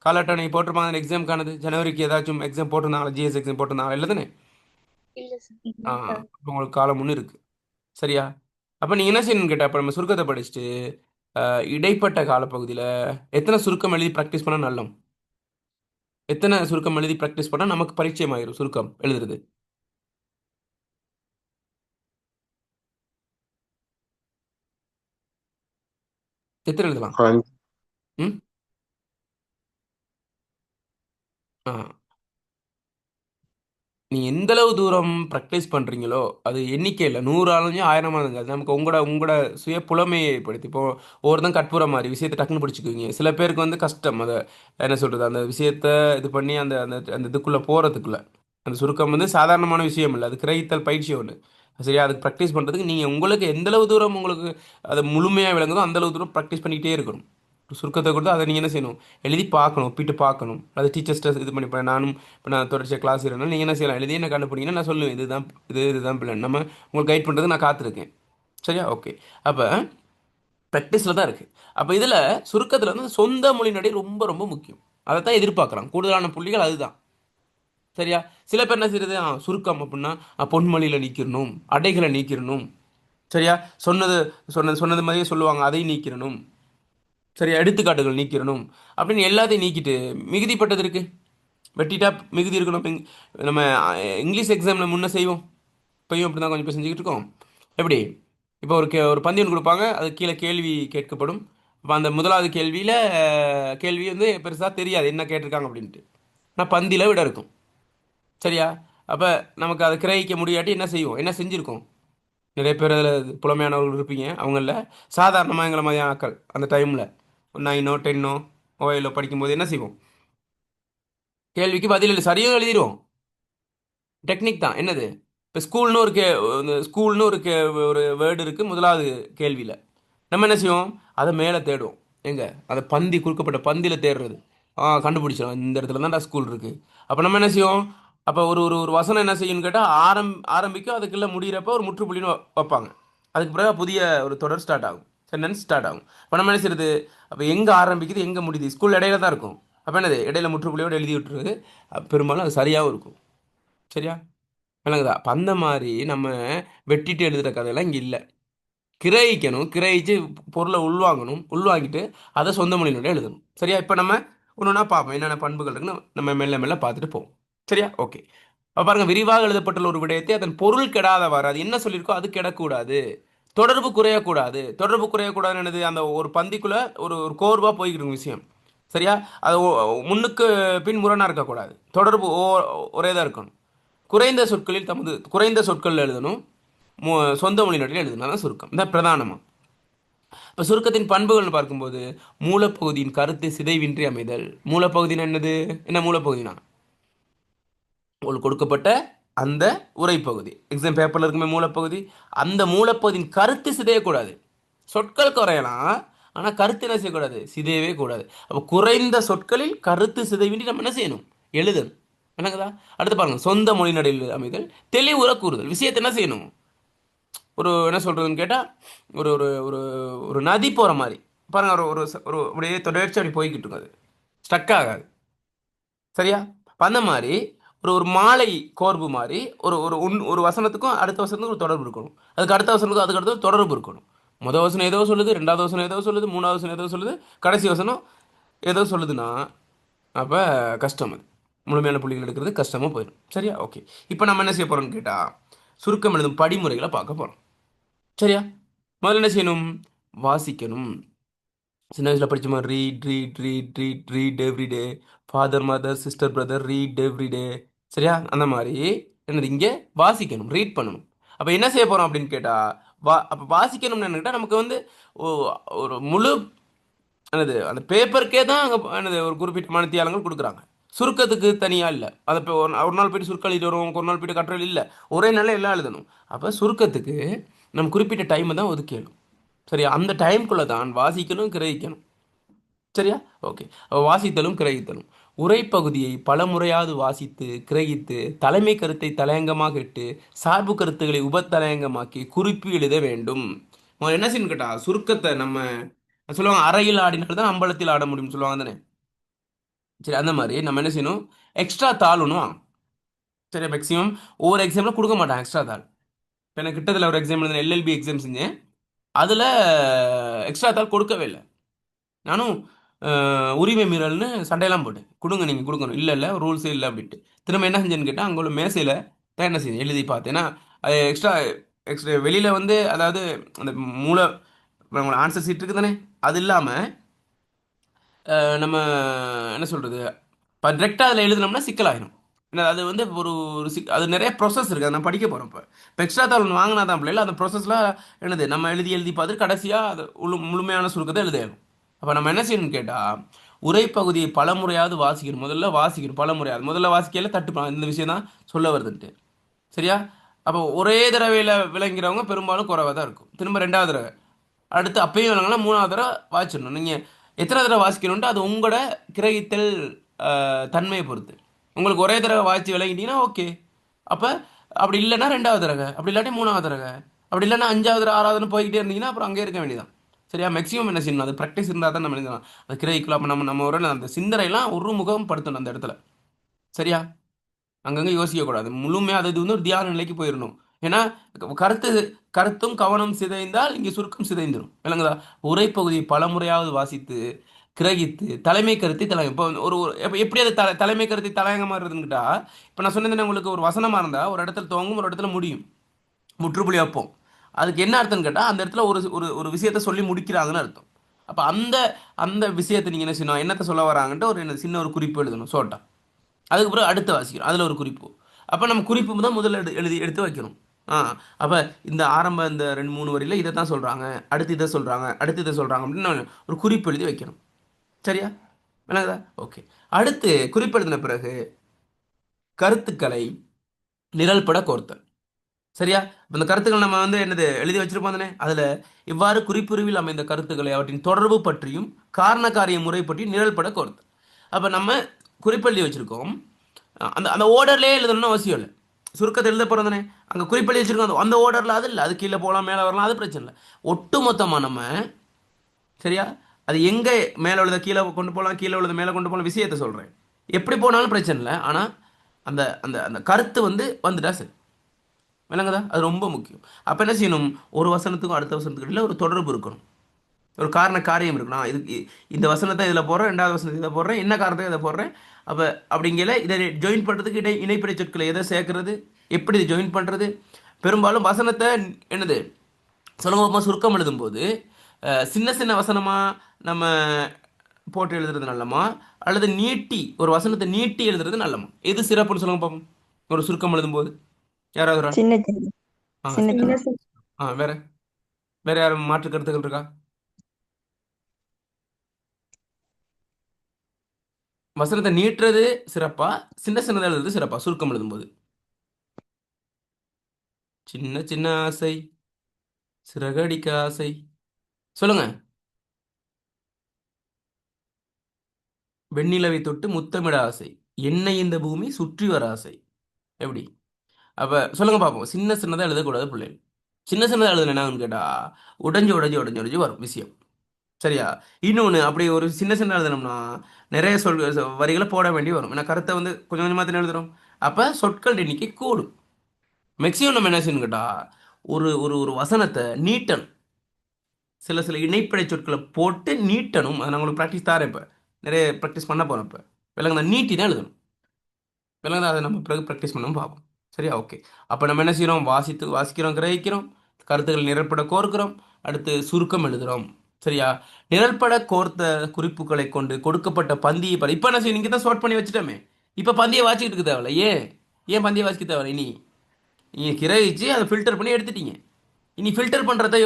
கால அட்டவணை போட்டிருப்பாங்க அந்த எக்ஸாமுக்கானது. ஜனவரிக்கு ஏதாச்சும் எக்ஸாம் போட்டிருந்தாங்களா, ஜிஎஸ் எக்ஸாம் போட்டிருந்தாங்களா இல்லை தானே? இல்ல ஆ சார். இப்போ உங்களுக்கு காலம் ஒன்று இருக்குது. சரியா? அப்போ நீங்கள் என்ன செய்யணும்னு கேட்டால், இப்போ நம்ம சுருக்கத்தை படிச்சுட்டு இடைப்பட்ட காலப்பகுதியில் எத்தனை சுருக்கம் எழுதி ப்ராக்டிஸ் பண்ணால் நல்லம்? எத்தனை சுருக்கம் எழுதி ப்ராக்டிஸ் பண்ணால் நமக்கு பரிச்சயம் ஆயிரும் சுருக்கம் எழுதுறது? எத்தனை எழுதலாம்? அஞ்சு. ம் ஆ நீங்கள் எந்தளவு தூரம் ப்ராக்டிஸ் பண்ணுறீங்களோ அது எண்ணிக்கையில் 100 ஆளுங்க 1000 ஆளுங்க அது நமக்கு உங்களோட உங்களோட சுய புலமையை ஏற்படுத்தி. இப்போ ஒவ்வொருத்தன் கற்பூர மாதிரி விஷயத்தை டக்குன்னு பிடிச்சிக்குவீங்க. சில பேருக்கு வந்து கஷ்டம் அதை என்ன சொல்கிறது, அந்த விஷயத்தை இது பண்ணி அந்த அந்த அந்த இதுக்குள்ளே போகிறதுக்குள்ள அந்த சுருக்கம் வந்து சாதாரணமான விஷயம் இல்லை, அது கிரகித்தல் பயிற்சி ஒன்று. சரியா? அதுக்கு ப்ராக்டிஸ் பண்ணுறதுக்கு நீங்கள் உங்களுக்கு எந்தளவு தூரம் உங்களுக்கு அது முழுமையாக விளங்குதோ அந்தளவு தூரம் ப்ராக்டிஸ் பண்ணிக்கிட்டே இருக்கணும். சுருக்கத்தை கொடுத்து அதை நீங்கள் என்ன செய்யணும், எழுதி பார்க்கணும், ஒப்பிட்டு பார்க்கணும். அது டீச்சர்ஸ்ட்டை இது பண்ணி நானும் இப்போ நான் தொடர்ச்சியாக கிளாஸ் இருந்தாலும் நீங்கள் என்ன செய்யலாம், எழுதி என்ன கண்டுபிடிங்கன்னா நான் சொல்லுவேன் இதுதான் இதுதான் பிளான், நம்ம உங்களுக்கு கைட் பண்ணுறதுக்கு நான் காத்திருக்கேன். சரியா? ஓகே. அப்போ ப்ராக்டிஸில் தான் இருக்குது. அப்போ இதில் சுருக்கத்தில் வந்து சொந்த மொழி நடை ரொம்ப ரொம்ப முக்கியம். அதை தான் எதிர்பார்க்குறான். கூடுதலான புள்ளிகள் அதுதான். சரியா? சில பேர் என்ன செய்யறது, சுருக்கம் அப்படின்னா பொன்மொழியில் நீக்கிடணும், அடைகளை நீக்கிடணும். சரியா? சொன்னது சொன்னது சொன்னது மாதிரியே சொல்லுவாங்க, அதை நீக்கிடணும். சரியா? எடுத்துக்காட்டுகள் நீக்கிடணும் அப்படின்னு எல்லாத்தையும் நீக்கிட்டு மிகுதிப்பட்டது இருக்கு, வெட்டிட்டா மிகுதி இருக்கணும். நம்ம இங்கிலீஷ் எக்ஸாமில் முன்ன செய்வோம், இப்பயும் அப்படி தான் கொஞ்சம் பேர் செஞ்சுக்கிட்டு இருக்கோம். எப்படி, இப்போ ஒரு பந்தி ஒன்று கொடுப்பாங்க, அது கீழே கேள்வி கேட்கப்படும். இப்போ அந்த முதலாவது கேள்வியில் கேள்வி வந்து பெருசாக தெரியாது என்ன கேட்டிருக்காங்க அப்படின்ட்டு, ஆனால் பந்தியில் விட இருக்கும். சரியா? அப்போ நமக்கு அதை கிரகிக்க முடியாட்டி என்ன செய்வோம், என்ன செஞ்சுருக்கோம், நிறைய பேர் அதில் புலமையானவர்கள் இருப்பீங்க. அவங்கள சாதாரணமாக எங்களை மாதிரியான ஆட்கள் அந்த டைமில் 9ஓ 10ஓ ஓயிலோ படிக்கும்போது என்ன செய்வோம், கேள்விக்கு பதில் சரியாக எழுதிடுவோம். டெக்னிக் தான் என்னது. இப்போ ஸ்கூல்னு ஒரு ஸ்கூல்னு ஒரு வேர்டு இருக்குது முதலாவது கேள்வியில். நம்ம என்ன செய்வோம், அதை மேலே தேடுவோம். எங்கே, அதை பந்தி கொடுக்கப்பட்ட பந்தியில் தேடுறது. கண்டுபிடிச்சிடும் இந்த இடத்துல தான்டா ஸ்கூல் இருக்குது. அப்போ நம்ம என்ன செய்வோம், அப்போ ஒரு ஒரு ஒரு வசனம் என்ன செய்யணும்னு கேட்டால் ஆரம்பிக்கும், அதுக்குள்ளே முடிகிறப்ப ஒரு முற்றுப்புள்ளின்னு வைப்பாங்க. அதுக்கு பிறகு புதிய ஒரு தொடர் ஸ்டார்ட் ஆகும், சென்டென்ஸ் ஸ்டார்ட் ஆகும். இப்போ நம்ம என்ன செய்யுது, அப்போ எங்கே ஆரம்பிக்குது எங்கே முடியுது, ஸ்கூல் இடையில தான் இருக்கும். அப்போ என்னது, இடையில முற்றுப்புள்ளியோடு எழுதி விட்டுருது. பெரும்பாலும் அது சரியாகவும் இருக்கும். சரியா? விளங்குதா? அப்போ அந்த மாதிரி நம்ம வெட்டிட்டு எழுதுகிற கதையெல்லாம் இங்கே இல்லை. கிரகிக்கணும், கிரகிச்சு பொருளை உள்வாங்கணும், உள்வாங்கிட்டு அதை சொந்த மொழியினோட எழுதணும். சரியா? இப்போ நம்ம ஒன்று ஒன்றா பார்ப்போம், என்னென்ன பண்புகள் இருக்குன்னு நம்ம மெல்ல மெல்ல பார்த்துட்டு போவோம். சரியா? ஓகே. அப்போ பாருங்க, விரிவாக எழுதப்பட்டுள்ள ஒரு விடயத்தை அதன் பொருள் கெடாதவாறு, அது என்ன சொல்லியிருக்கோ அது கெடக்கூடாது, தொடர்பு குறையக்கூடாது. தொடர்பு குறையக்கூடாதுன்னு என்னது, அந்த ஒரு பந்திக்குள்ள ஒரு ஒரு கோர்வாக போய்கிட்டு விஷயம். சரியா? அது முன்னுக்கு பின் முரணாக இருக்கக்கூடாது, தொடர்பு ஒரே தான் இருக்கணும். குறைந்த சொற்களில் எழுதணும், சொந்த மொழி நடையில் எழுதுனா தான் சுருக்கம். இந்த பிரதானமாக இப்போ சுருக்கத்தின் பண்புகள்னு பார்க்கும்போது, மூலப்பகுதியின் கருத்து சிதைவின்றி அமைதல். மூலப்பகுதினா என்னது, என்ன மூலப்பகுதினா உங்களுக்கு கொடுக்கப்பட்ட அந்த உரைப்பகுதி, எக்ஸாம் பேப்பரில் இருக்குமே மூலப்பகுதி, அந்த மூலப்பகுதியின் கருத்து சிதையக்கூடாது. சொற்கள் குறையலாம், ஆனால் கருத்து என்ன செய்யக்கூடாது, சிதையவே கூடாது. அப்போ குறைந்த சொற்களில் கருத்து சிதைவின்றி நம்ம என்ன செய்யணும், எழுதணும். என்னங்கதா? அடுத்து பாருங்க, சொந்த மொழி நடையில் அமைதல், தெளிவுற கூறுதல். விஷயத்தை என்ன செய்யணும்? ஒரு என்ன சொல்றதுன்னு கேட்டா, ஒரு ஒரு ஒரு ஒரு நதி போற மாதிரி பாருங்க. ஒரு ஒரு ஒரு அப்படியே தொடர்ச்சி அப்படி போய்கிட்டு இருக்கும், அது ஸ்டக் ஆகாது. சரியா? அப்ப அந்த மாதிரி ஒரு ஒரு மாலை கோர்வு மாதிரி ஒரு ஒரு ஒரு வசனத்துக்கும் அடுத்த வசனத்துக்கும் ஒரு தொடர்பு இருக்கணும். அதுக்கு அடுத்த வசனத்துக்கும் அதுக்கு அடுத்த தொடர்பு இருக்கணும். முதல் வசனம் ஏதோ சொல்லுது, ரெண்டாவது வசனம் ஏதோ சொல்லுது, மூணாவது வசனம் ஏதோ சொல்லுது, கடைசி வசனம் ஏதோ சொல்லுதுன்னா அப்போ கஷ்டம். அது முழுமையான புள்ளிகள் எடுக்கிறது கஷ்டமாக போயிடும். சரியா? ஓகே. இப்போ நம்ம என்ன செய்ய போகிறோம்னு கேட்டால், சுருக்கம் எழுதும் படிமுறைகளை பார்க்க போகிறோம். சரியா? முதல்ல என்ன செய்யணும்? வாசிக்கணும். சின்ன வயசில் படிச்ச மாதிரி read read read read read everyday, father mother sister brother read everyday. சரியா? அந்த மாதிரி என்னது இங்கே வாசிக்கணும், ரீட் பண்ணணும். அப்போ என்ன செய்ய போகிறோம் அப்படின்னு கேட்டால், அப்போ வாசிக்கணும்னு என்னக்கிட்டால் நமக்கு வந்து ஒரு முழு என்னது அந்த பேப்பருக்கே தான் அங்கே என்னது ஒரு குறிப்பிட்ட மணித்தியாலங்கள் கொடுக்குறாங்க. சுருக்கத்துக்கு தனியாக இல்லை. அதை இப்போ ஒரு நாள் போயிட்டு சுருக்கம் எழுதிட்டு வருவோம், ஒரு நாள் போயிட்டு கட்டுரை இல்லை, ஒரே நாளில் எல்லாம் எழுதணும். அப்போ சுருக்கத்துக்கு நம்ம குறிப்பிட்ட டைமை தான் ஒதுக்கணும். சரியா? அந்த டைம்குள்ளே தான் வாசிக்கணும், கிரகிக்கணும். சரியா? ஓகே. வாசித்தலும் கிரகித்தலும். உரைப்பகுதியை பல முறையாவது வாசித்து கிரகித்து தலைமை கருத்தை தலையங்கமாக இட்டு சார்பு கருத்துக்களை உபத்தலையங்கமாக்கி குறிப்பு எழுத வேண்டும். என்ன செய்யணும் கேட்டா, சுருக்கத்தை நம்ம சொல்லுவாங்க, அறையில் ஆடினால் தான் அம்பலத்தில் ஆட முடியும்னு சொல்லுவாங்க தானே. சரி, அந்த மாதிரி நம்ம என்ன செய்யணும்? எக்ஸ்ட்ரா தாள் ஒன்று வாங்கணும். சரி, மேக்ஸிமம் ஒவ்வொரு எக்ஸாமில் கொடுக்க மாட்டாங்க எக்ஸ்ட்ரா தாள். இப்போ எனக்கு கிட்டத்தில் ஒரு எக்ஸாம் எழுதினேன், எல்எல்பி எக்ஸாம் செஞ்சேன். அதில் எக்ஸ்ட்ரா தாள் கொடுக்கவே இல்லை. நானும் உரிமை மீறல்னு சண்டையெல்லாம் போட்டேன். கொடுங்க, நீங்கள் கொடுக்கணும். இல்லை இல்லை, ரூல்ஸே இல்லை அப்படின்ட்டு. திரும்ப என்ன செஞ்சேன்னு கேட்டால், அங்கே உள்ள மேசையில் தான் என்ன செஞ்சேன், எழுதி பார்த்தேன். ஏன்னா அது எக்ஸ்ட்ரா எக்ஸ்ட்ரா வெளியில் வந்து, அதாவது அந்த மூளை ஆன்சர் சீட் இருக்குது தானே, அது இல்லாமல் நம்ம என்ன சொல்கிறது, இப்போ டிரெக்டாக அதில் எழுதுனோம்னா சிக்கலாயிடும். ஏன்னா அது வந்து ஒரு அது நிறைய ப்ராசஸ் இருக்குது, அதை நான் படிக்க போகிறோம். இப்போ எக்ஸ்ட்ரா தாள் ஒன்று வாங்கினா தான் பிள்ளைல அந்த ப்ராசஸில் என்னது நம்ம எழுதி எழுதி பார்த்து கடைசியாக அது முழுமையான சுருக்கத்தை எழுதணும். அப்போ நம்ம என்ன செய்யணும்னு கேட்டால், உரைப்பகுதியை பல முறையாவது வாசிக்கணும். முதல்ல வாசிக்கணும் பல முறையாவது. முதல்ல வாசிக்கையில் தட்டுப்பான், இந்த விஷயம் தான் சொல்ல வருதுன்ட்டு. சரியா? அப்போ ஒரே தடவையில் விளங்கிறவங்க பெரும்பாலும் குறைவாக தான் இருக்கும். திரும்ப ரெண்டாவது தடவை, அடுத்து அப்பயும் விளங்கலாம், மூணாவது தடவை வாசிச்சிடணும். நீங்கள் எத்தனை தடவை வாசிக்கணுன்ட்டு அது உங்களோட கிரகித்தல் தன்மையை பொறுத்து. உங்களுக்கு ஒரே தடவை வாசித்து விளங்கிட்டீங்கன்னா ஓகே. அப்போ அப்படி இல்லைன்னா ரெண்டாவது தடவை, அப்படி இல்லாட்டி மூணாவது தடவை, அப்படி இல்லைன்னா அஞ்சாவது தடவை ஆறாவதுன்னு போய்கிட்டே இருந்தீங்கன்னா அப்புறம் அங்கே இருக்க வேண்டியதான். சரியா? மேக்ஸிமம் என்ன செய்யணும், அது ப்ராக்டிஸ் இருந்தால் தான் நம்ம எழுதலாம். அது கிரகிக்கலாம். அப்போ நம்ம ஒரு அந்த சிந்தனைலாம் ஒரு முகம் படுத்தணும் அந்த இடத்துல. சரியா? அங்கங்கே யோசிக்கக்கூடாது முழுமையாக. அது வந்து ஒரு தியான நிலைக்கு போயிடணும். ஏன்னா கருத்து கருத்தும் கவனம் சிதைந்தால் இங்கே சுருக்கம் சிதைந்துடும். விளங்குதா? உரைப்பகுதியை பல முறையாவது வாசித்து கிரகித்து தலைமை கருத்தை தலைமை. இப்போ ஒரு எப்படி அது தலைமை கருத்தை தலையங்கமாக இருக்குதுன்னுட்டா, இப்போ நான் சொன்னது உங்களுக்கு ஒரு வசனமாக இருந்தால் ஒரு இடத்துல துவங்கும், ஒரு இடத்துல முடியும், முற்றுப்புள்ளி வைப்போம். அதுக்கு என்ன அர்த்தம்னு கேட்டால், அந்த இடத்துல ஒரு ஒரு ஒரு விஷயத்தை சொல்லி முடிக்கிறாங்கன்னு அர்த்தம். அப்போ அந்த அந்த விஷயத்தை நீங்கள் என்ன செய்யணும், என்னத்தை சொல்ல வராங்கன்ட்டு ஒரு சின்ன ஒரு குறிப்பு எழுதணும் சோட்டா. அதுக்கு பிறகு அடுத்து வாசிக்கணும், அதில் ஒரு குறிப்பு. அப்போ நம்ம குறிப்பு தான் முதல்ல எழுதி எடுத்து வைக்கணும். அப்போ இந்த ஆரம்ப இந்த 2 3 வரியில் இதை தான் சொல்கிறாங்க, அடுத்து இதை சொல்கிறாங்க, அடுத்து இதை சொல்கிறாங்க அப்படின்னு ஒரு குறிப்பு எழுதி வைக்கணும். சரியா? விளங்குதா? ஓகே. அடுத்து குறிப்பு எழுதின பிறகு கருத்துக்களை நிரல்பட கோர்த்தல். சரியா? இந்த கருத்துக்கள் நம்ம வந்து என்னது எழுதி வச்சிருப்போம் தானே, அதில் இவ்வாறு குறிப்புரிவில் அமைந்த கருத்துக்களை அவற்றின் தொடர்பு பற்றியும் காரண காரிய முறை பற்றியும் நிரல்பட கோர்த்தல். அப்போ நம்ம குறிப்பு எழுதி வச்சிருக்கோம், அந்த அந்த ஓர்டர்லேயே எழுதணும்னு அவசியம் இல்லை. சுருக்கத்தை எழுத போகிறோம் தானே, அங்கே குறிப்பெழுதி வச்சிருக்கோம், அந்த ஓர்டரில் அது இல்லை, அது கீழே போகலாம் மேலே வரலாம், அது பிரச்சனை இல்லை. ஒட்டு மொத்தமாக நம்ம, சரியா, அது எங்கே மேலே உள்ளதை கீழே கொண்டு போகலாம், கீழே உள்ளதை மேலே கொண்டு போகலாம், விஷயத்தை சொல்கிறேன். எப்படி போனாலும் பிரச்சனை இல்லை, ஆனால் அந்த அந்த அந்த கருத்து வந்து வந்துட்டா சரி. விளங்குதா? அது ரொம்ப முக்கியம். அப்போ என்ன செய்யணும், ஒரு வசனத்துக்கும் அடுத்த வசனத்துக்கு இடையில ஒரு தொடர்பு இருக்கணும், ஒரு காரண காரியம் இருக்கணும். இதுக்கு இந்த வசனத்தை இதில் போடுறேன், ரெண்டாவது வசனத்தை இதை போடுறேன், என்ன காரணத்தை இதை போடுறேன். அப்போ அப்படிங்கல இதை ஜாயின் பண்ணுறதுக்கு இணைப்பிடை சொற்களை எதை சேர்க்கறது, எப்படி இதை ஜாயின் பண்ணுறது. பெரும்பாலும் வசனத்தை என்னது சுலபமாக சுருக்கம் எழுதும்போது சின்ன சின்ன வசனமாக நம்ம போட்டு எழுதுறது நல்லமா, அல்லது நீட்டி ஒரு வசனத்தை நீட்டி எழுதுறது நல்லமா? எது சிறப்புன்னு சொல்லுங்க பார்ப்போம், ஒரு சுருக்கம் எழுதும்போது. யாராவது ஒரு ஆள்? சின்ன சின்ன சின்ன சரி. சின்ன வேற வேற யாரும் மாற்று கருத்துக்கள் இருக்கா? வசனத்தை நீட்டுறது சிறப்பா, சின்ன சின்னதாக எழுதுறது சிறப்பா சுருக்கம் எழுதும்போது? சின்ன சின்ன ஆசை, சிறகடிக்க ஆசை. சொல்லுங்க. வெண்ணிலவை தொட்டு முத்தமிட ஆசை. என்னை இந்த பூமி சுற்றி வர ஆசை. எப்படி? அப்ப சொல்லுங்க பார்ப்போம். சின்ன சின்னதா எழுதக்கூடாது பிள்ளைகள். சின்ன சின்னதா எழுதுன என்னன்னு கேட்டா உடைஞ்சு உடைஞ்சு உடைஞ்சு உடைஞ்சு வரும் விஷயம். சரியா? இன்னொன்று அப்படி ஒரு சின்ன சின்ன எழுதணும்னா நிறைய வரிகளை போட வேண்டி வரும். ஏன்னா கருத்தை வந்து கொஞ்சம் கொஞ்சமாக தானே எழுதுறோம். அப்போ சொற்கள் எண்ணிக்கை கூடும். மேக்ஸிமம் நம்ம என்ன செய்யணும் கேட்டா ஒரு ஒரு ஒரு வசனத்தை நீட்டணும். சில சில இணைப்பிழை சொற்களை போட்டு நீட்டணும். அதை நான் உங்களுக்கு ப்ராக்டிஸ் தாரேன். இப்போ நிறைய ப்ராக்டிஸ் பண்ண போகிறேன். இப்போ விலங்கு நான் நீட்டி தான் எழுதணும். விலங்கு அதை நம்ம பிறகு ப்ராக்டிஸ் பண்ணணும் பார்ப்போம். சரியா? ஓகே. அப்போ நம்ம என்ன செய்கிறோம்? வாசிக்கிறோம், கிரகிக்கிறோம், கருத்துக்கள் நிரல்பட கோர்க்கிறோம், அடுத்து சுருக்கம் எழுதுகிறோம். சரியா? நிரல்பட கோர்த்த குறிப்புகளை கொண்டு கொடுக்கப்பட்ட பந்தியை இப்போ என்ன செய்யும்? நீங்கள் தான் ஷார்ட் பண்ணி வச்சுட்டோமே. இப்போ பந்தியை வாசிக்கிட்டு இருக்க தேவையில்ல. ஏன் பந்தியை வாசிக்க தேவையில்ல? இனி நீங்கள் கிரகிச்சு அதை ஃபில்டர் பண்ணி எடுத்துட்டீங்க. இனி ஃபில்டர் பண்ணுறதை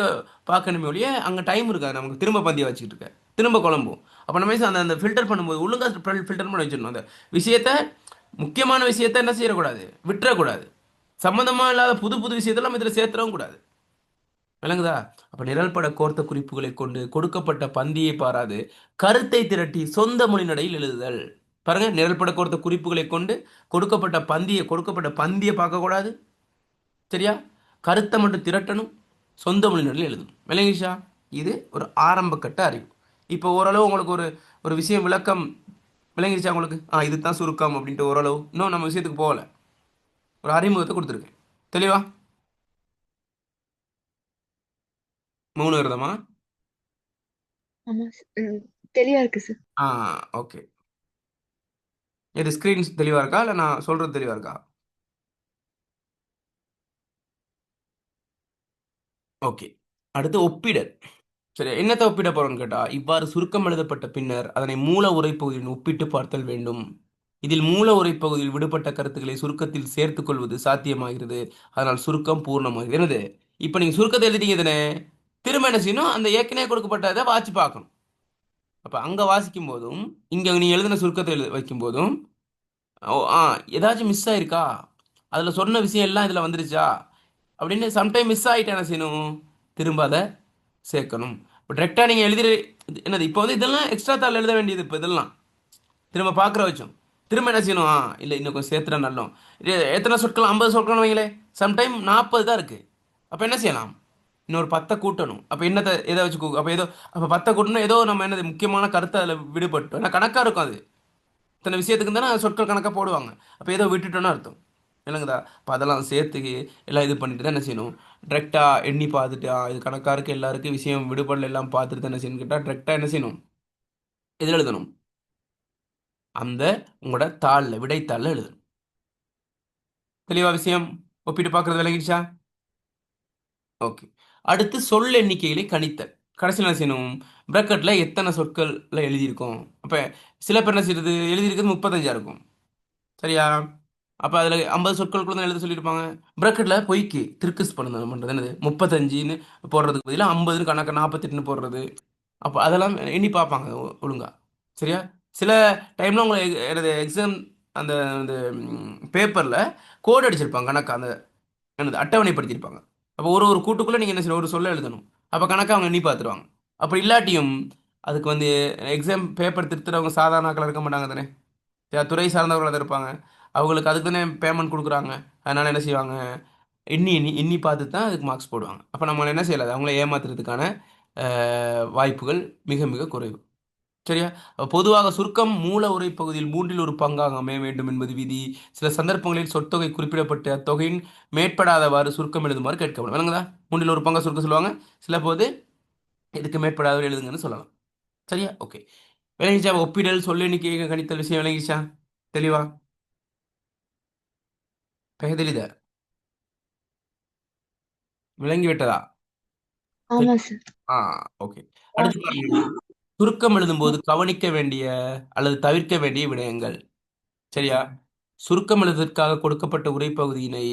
பார்க்கணுமே ஒழிய அங்கே டைம் இருக்காது. நமக்கு திரும்ப பந்தியை வச்சுக்கிட்டு இருக்க திரும்ப குழம்பும். அப்போ நம்ம அந்த அந்த ஃபில்டர் பண்ணும்போது ஒழுங்காக ஃபில்டர் பண்ணி வச்சிடணும். அந்த விஷயத்தை முக்கியமான விஷயத்தை என்ன செய்யக்கூடாது? விட்டுறக்கூடாது. சம்மந்தமாக இல்லாத புது புது விஷயத்தெல்லாம் இதில் சேர்த்துறவும் கூடாது. விளங்குதா? அப்போ நிரல்பட கோர்த்த குறிப்புகளை கொண்டு கொடுக்கப்பட்ட பந்தியை பாராது கருத்தை திரட்டி சொந்த மொழி நடையில் எழுதுதல். பாருங்க, நிரல்பட கோர்த்த குறிப்புகளை கொண்டு கொடுக்கப்பட்ட பந்தியை பார்க்கக்கூடாது. சரியா? கருத்தை மட்டும் திரட்டணும், சொந்த மொழி நடையில் எழுதணும். விளங்கிச்சா? இது ஒரு ஆரம்ப கட்ட அறிவு. இப்போ ஓரளவு உங்களுக்கு ஒரு ஒரு விஷயம் விளக்கம் விளங்கிருச்சா உங்களுக்கு? இதுதான் சுருக்கம் அப்படின்ட்டு ஓரளவு. இன்னும் நம்ம விஷயத்துக்கு போகல. ஒரு அறிமுகத்தை கொடுத்துருக்கேன். தெளிவா? 3 வருதமா? ஆமா சார். தெளிவா இருக்கு சார். ஆ, ஓகே. இது ஸ்க்ரீன் தெளிவா இருக்கா இல்லை நான் சொல்றது தெளிவா இருக்கா? ஓகே. அடுத்து ஒப்பிடல். சரி, என்னத்தை ஒப்பிட போறோம்னு கேட்டா இவ்வாறு சுருக்கம் எழுதப்பட்ட பின்னர் அதனை மூல உரைப்பகுதியுடன் ஒப்பிட்டு பார்த்தல் வேண்டும். இதில் மூல உரைப்பகுதியில் விடுபட்ட கருத்துக்களை சுருக்கத்தில் சேர்த்துக் கொள்வது சாத்தியமாகிறது. அதனால் சுருக்கம் பூர்ணமாகிறது. என்னது? இப்போ நீங்க சுருக்கத்தை எழுதிட்டீங்க தானே? திரும்ப என்ன செய்யணும்? அந்த ஏற்கனவே கொடுக்கப்பட்டதை வாசி பார்க்கணும். அப்போ அங்கே வாசிக்கும் போதும் இங்கே நீ எழுதின சுருக்கத்தை வைக்கும் போதும் ஓ ஏதாச்சும் மிஸ் ஆயிருக்கா, அதில் சொன்ன விஷயம் எல்லாம் இதில் வந்துருச்சா அப்படின்னு சம்டைம் மிஸ் ஆகிட்டு என்ன செய்யணும்? திரும்ப அதை சேர்க்கணும். இப்போ டிரெக்டாக நீங்கள் என்னது இப்போ வந்து இதெல்லாம் எக்ஸ்ட்ரா தாள் எழுத வேண்டியது. இப்போ இதெல்லாம் திரும்ப பார்க்குற வச்சோம். திரும்ப என்ன செய்யணும்? இல்லை இன்னும் கொஞ்சம் சேர்த்துற நல்லோம். எத்தனை சொற்கள்? 50 சொற்கள் வைங்களே. சம்டைம் 40 தான் இருக்குது. அப்போ என்ன செய்யலாம்? இன்னொரு 10 கூட்டணும். அப்போ என்னத்தை எதை வச்சு அப்போ ஏதோ அப்போ 10 கூட்டணும். ஏதோ நம்ம என்னது முக்கியமான கருத்தை அதில் விடுபட்டோம். ஏன்னா கணக்காக இருக்கும். அது இத்தனை விஷயத்துக்கு தானே சொற்கள் கணக்காக போடுவாங்க. அப்போ ஏதோ விட்டுட்டோன்னு அர்த்தம். இல்லைங்கதா? அப்போ அதெல்லாம் சேர்த்து எல்லாம் இது பண்ணிட்டு தான் என்ன செய்யணும்? டிரெக்டாக எண்ணி பார்த்துட்டு இது கணக்காக இருக்குது எல்லாருக்கும் விஷயம் விடுபடல எல்லாம் பார்த்துட்டு தான் என்ன செய்யணும் கேட்டால் டிரெக்டாக என்ன செய்யணும்? எதில் எழுதணும்? அந்த உங்களோட தாளில் விடைத்தாளில் எழுதணும். தெளிவா விஷயம்? ஒப்பிட்டு பார்க்குறது விளங்கிடுச்சா? ஓகே. அடுத்து சொல் எண்ணிக்கைகளை கணித்தல். கடைசியில் என்ன செய்யணும்? ப்ராக்கெட்டில் எத்தனை சொற்களில் எழுதியிருக்கோம். அப்போ சில பேர் என்ன செய்யறது? எழுதியிருக்கிறது 35 இருக்கும். சரியா? அப்போ அதில் 50 சொற்களுக்குள்ள தான் எழுத சொல்லியிருப்பாங்க. ப்ராக்கெட்டில் பொய்க்கு திருக்கஸ் பண்ணுறது என்னது? 35ன்னு போடுறதுக்கு பதிலாக 50ன்னு கணக்கு 48ன்னு போடுறது. அப்போ அதெல்லாம் எண்ணி பார்ப்பாங்க ஒழுங்கா. சரியா? சில டைமில் உங்களை எனது எக்ஸாம் அந்த அந்த பேப்பரில் கோடு அடிச்சிருப்பாங்க கணக்கு. அந்த என்னது அட்டவணைப்படுத்தியிருப்பாங்க. அப்போ ஒரு ஒரு கூட்டுக்குள்ளே நீங்கள் என்ன செய்யணும்? ஒரு சொல்ல எழுதணும். அப்போ கணக்காக அவங்க எண்ணி பார்த்துருவாங்க. அப்படி இல்லாட்டியும் அதுக்கு வந்து எக்ஸாம் பேப்பர் திருத்துறவங்க சாதாரண ஆட்கள் இருக்க மாட்டாங்க தானே. துறை சார்ந்தவர்களாக தான் இருப்பாங்க. அவங்களுக்கு அதுக்கு தானே பேமெண்ட் கொடுக்குறாங்க. அதனால் என்ன செய்வாங்க? எண்ணி எண்ணி எண்ணி பார்த்து தான் அதுக்கு மார்க்ஸ் போடுவாங்க. அப்போ நம்ம என்ன செய்யலாது? அவங்கள ஏமாத்துறதுக்கான வாய்ப்புகள் மிக மிக குறைவு. சரியா? பொதுவாக சுருக்கம் மூல உரை பகுதியில் 3 ஒரு பங்காக அமைய வேண்டும் என்பது விதி. சில சந்தர்ப்பங்களில் சொற்தொகை குறிப்பிடப்பட்டு அத்தொகையின் மேற்படாதவாறு சுருக்கம் எழுதுமாறு கேட்கப்படும். விளங்குதா? 3 ஒரு பங்கா சுருக்கம் சொல்லுவாங்க. சில போது இதுக்கு மேற்படாதவர் எழுதுங்கன்னு சொல்லலாம். சரியா? ஓகே. விளங்கிச்சா? ஒப்பிடல் சொல் எண்ணிக்கை கணித்தல் விஷயம் விளங்கிச்சா? தெளிவா? தெளிதா? விளங்கிவிட்டதா? ஆமா சார். ஆ, ஓகே. அடுத்து பாருங்க. சுருக்கம் எழுதும்போது கவனிக்க வேண்டிய அல்லது தவிர்க்க வேண்டிய விடயங்கள். சரியா? சுருக்கம் எழுதுவதற்காக கொடுக்கப்பட்ட உரைப்பகுதியினை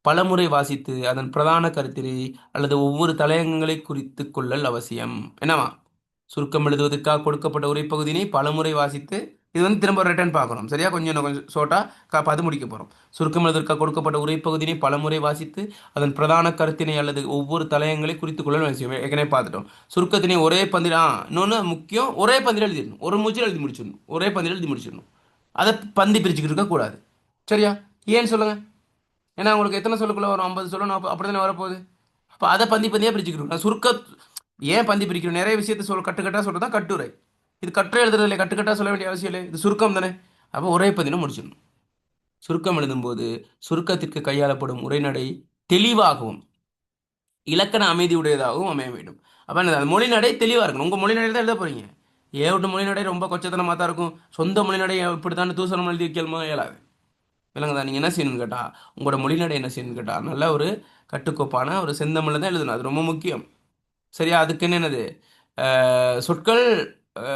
பலமுறை வாசித்து அதன் பிரதான கருத்தினை அல்லது ஒவ்வொரு தலையங்கங்களை குறித்து கொள்ளல் அவசியம். என்னவா? சுருக்கம் எழுதுவதற்காக கொடுக்கப்பட்ட உரைப்பகுதியினை பலமுறை வாசித்து இது வந்து திரும்ப ரிட்டர்ன் பார்க்கணும். சரியா? இன்னும் கொஞ்சம் ஷோர்ட்டாக பார்த்து முடிக்க போகிறோம். சுருக்கம் எழுதுவதற்காக கொடுக்கப்பட்ட உரைப்பகுதியினை பலமுறை வாசித்து அதன் பிரதான கருத்தினை அல்லது ஒவ்வொரு தலையங்களை குறித்து கொள்ளல் அவசியம். ஏற்கனவே பார்த்துட்டோம். சுருக்கத்தினை ஒரே பந்தில் இன்னொன்று முக்கியம், ஒரே பந்தில் எழுதிடணும். ஒரு மூச்சில் எழுதி முடிச்சிடணும். ஒரே பந்தில் எழுதி முடிச்சிடணும். அதை பந்தி பிரிச்சுக்கிட்டு இருக்கக்கூடாது. சரியா? ஏன்னு சொல்லுங்க. ஏன்னா உங்களுக்கு எத்தனை சொல்லுக்குள்ள வரும்? 50 சொல்லணும். அப்படி தானே வரப்போகுது. அப்போ அதை பந்தி பந்தியாக பிரிச்சுக்கிட்டு இருக்கணும். ஏன் பந்தி பிரிக்கணும்? நிறைய விஷயத்தை கட்டுக்கட்டாக சொல்கிறது தான் கட்டுரை. இது கட்டுரை எழுதுறது இல்லை, கட்டுக்கட்டாக சொல்ல வேண்டிய அவசியம் இல்லை. இது சுருக்கம் தானே. அப்போ ஒரே பதினம் முடிச்சிடணும். சுருக்கம் எழுதும்போது சுருக்கத்திற்கு கையாளப்படும் உரைநடை தெளிவாகவும் இலக்கண அமைதியுடையதாகவும் அமைய வேண்டும். அப்போ என்ன, அந்த மொழிநடை தெளிவாக இருக்கணும். உங்கள் மொழிநடை தான் எழுத போகிறீங்க. ஏவிட்ட மொழிநடை ரொம்ப கொச்சத்தனமாக தான் இருக்கும். சொந்த மொழிநடை இப்படி தான் தூசணம் எழுதி வைக்கலுமா? இயலாது. விளங்குதா? நீங்கள் என்ன செய்யணும்னு கேட்டால், உங்களோட மொழிநடை என்ன செய்யணும்னு கேட்டால், நல்ல ஒரு கட்டுக்கோப்பான ஒரு செந்தமிழில் தான் எழுதணும். அது ரொம்ப முக்கியம். சரியா? அதுக்குன்னு என்னது, சொற்கள்,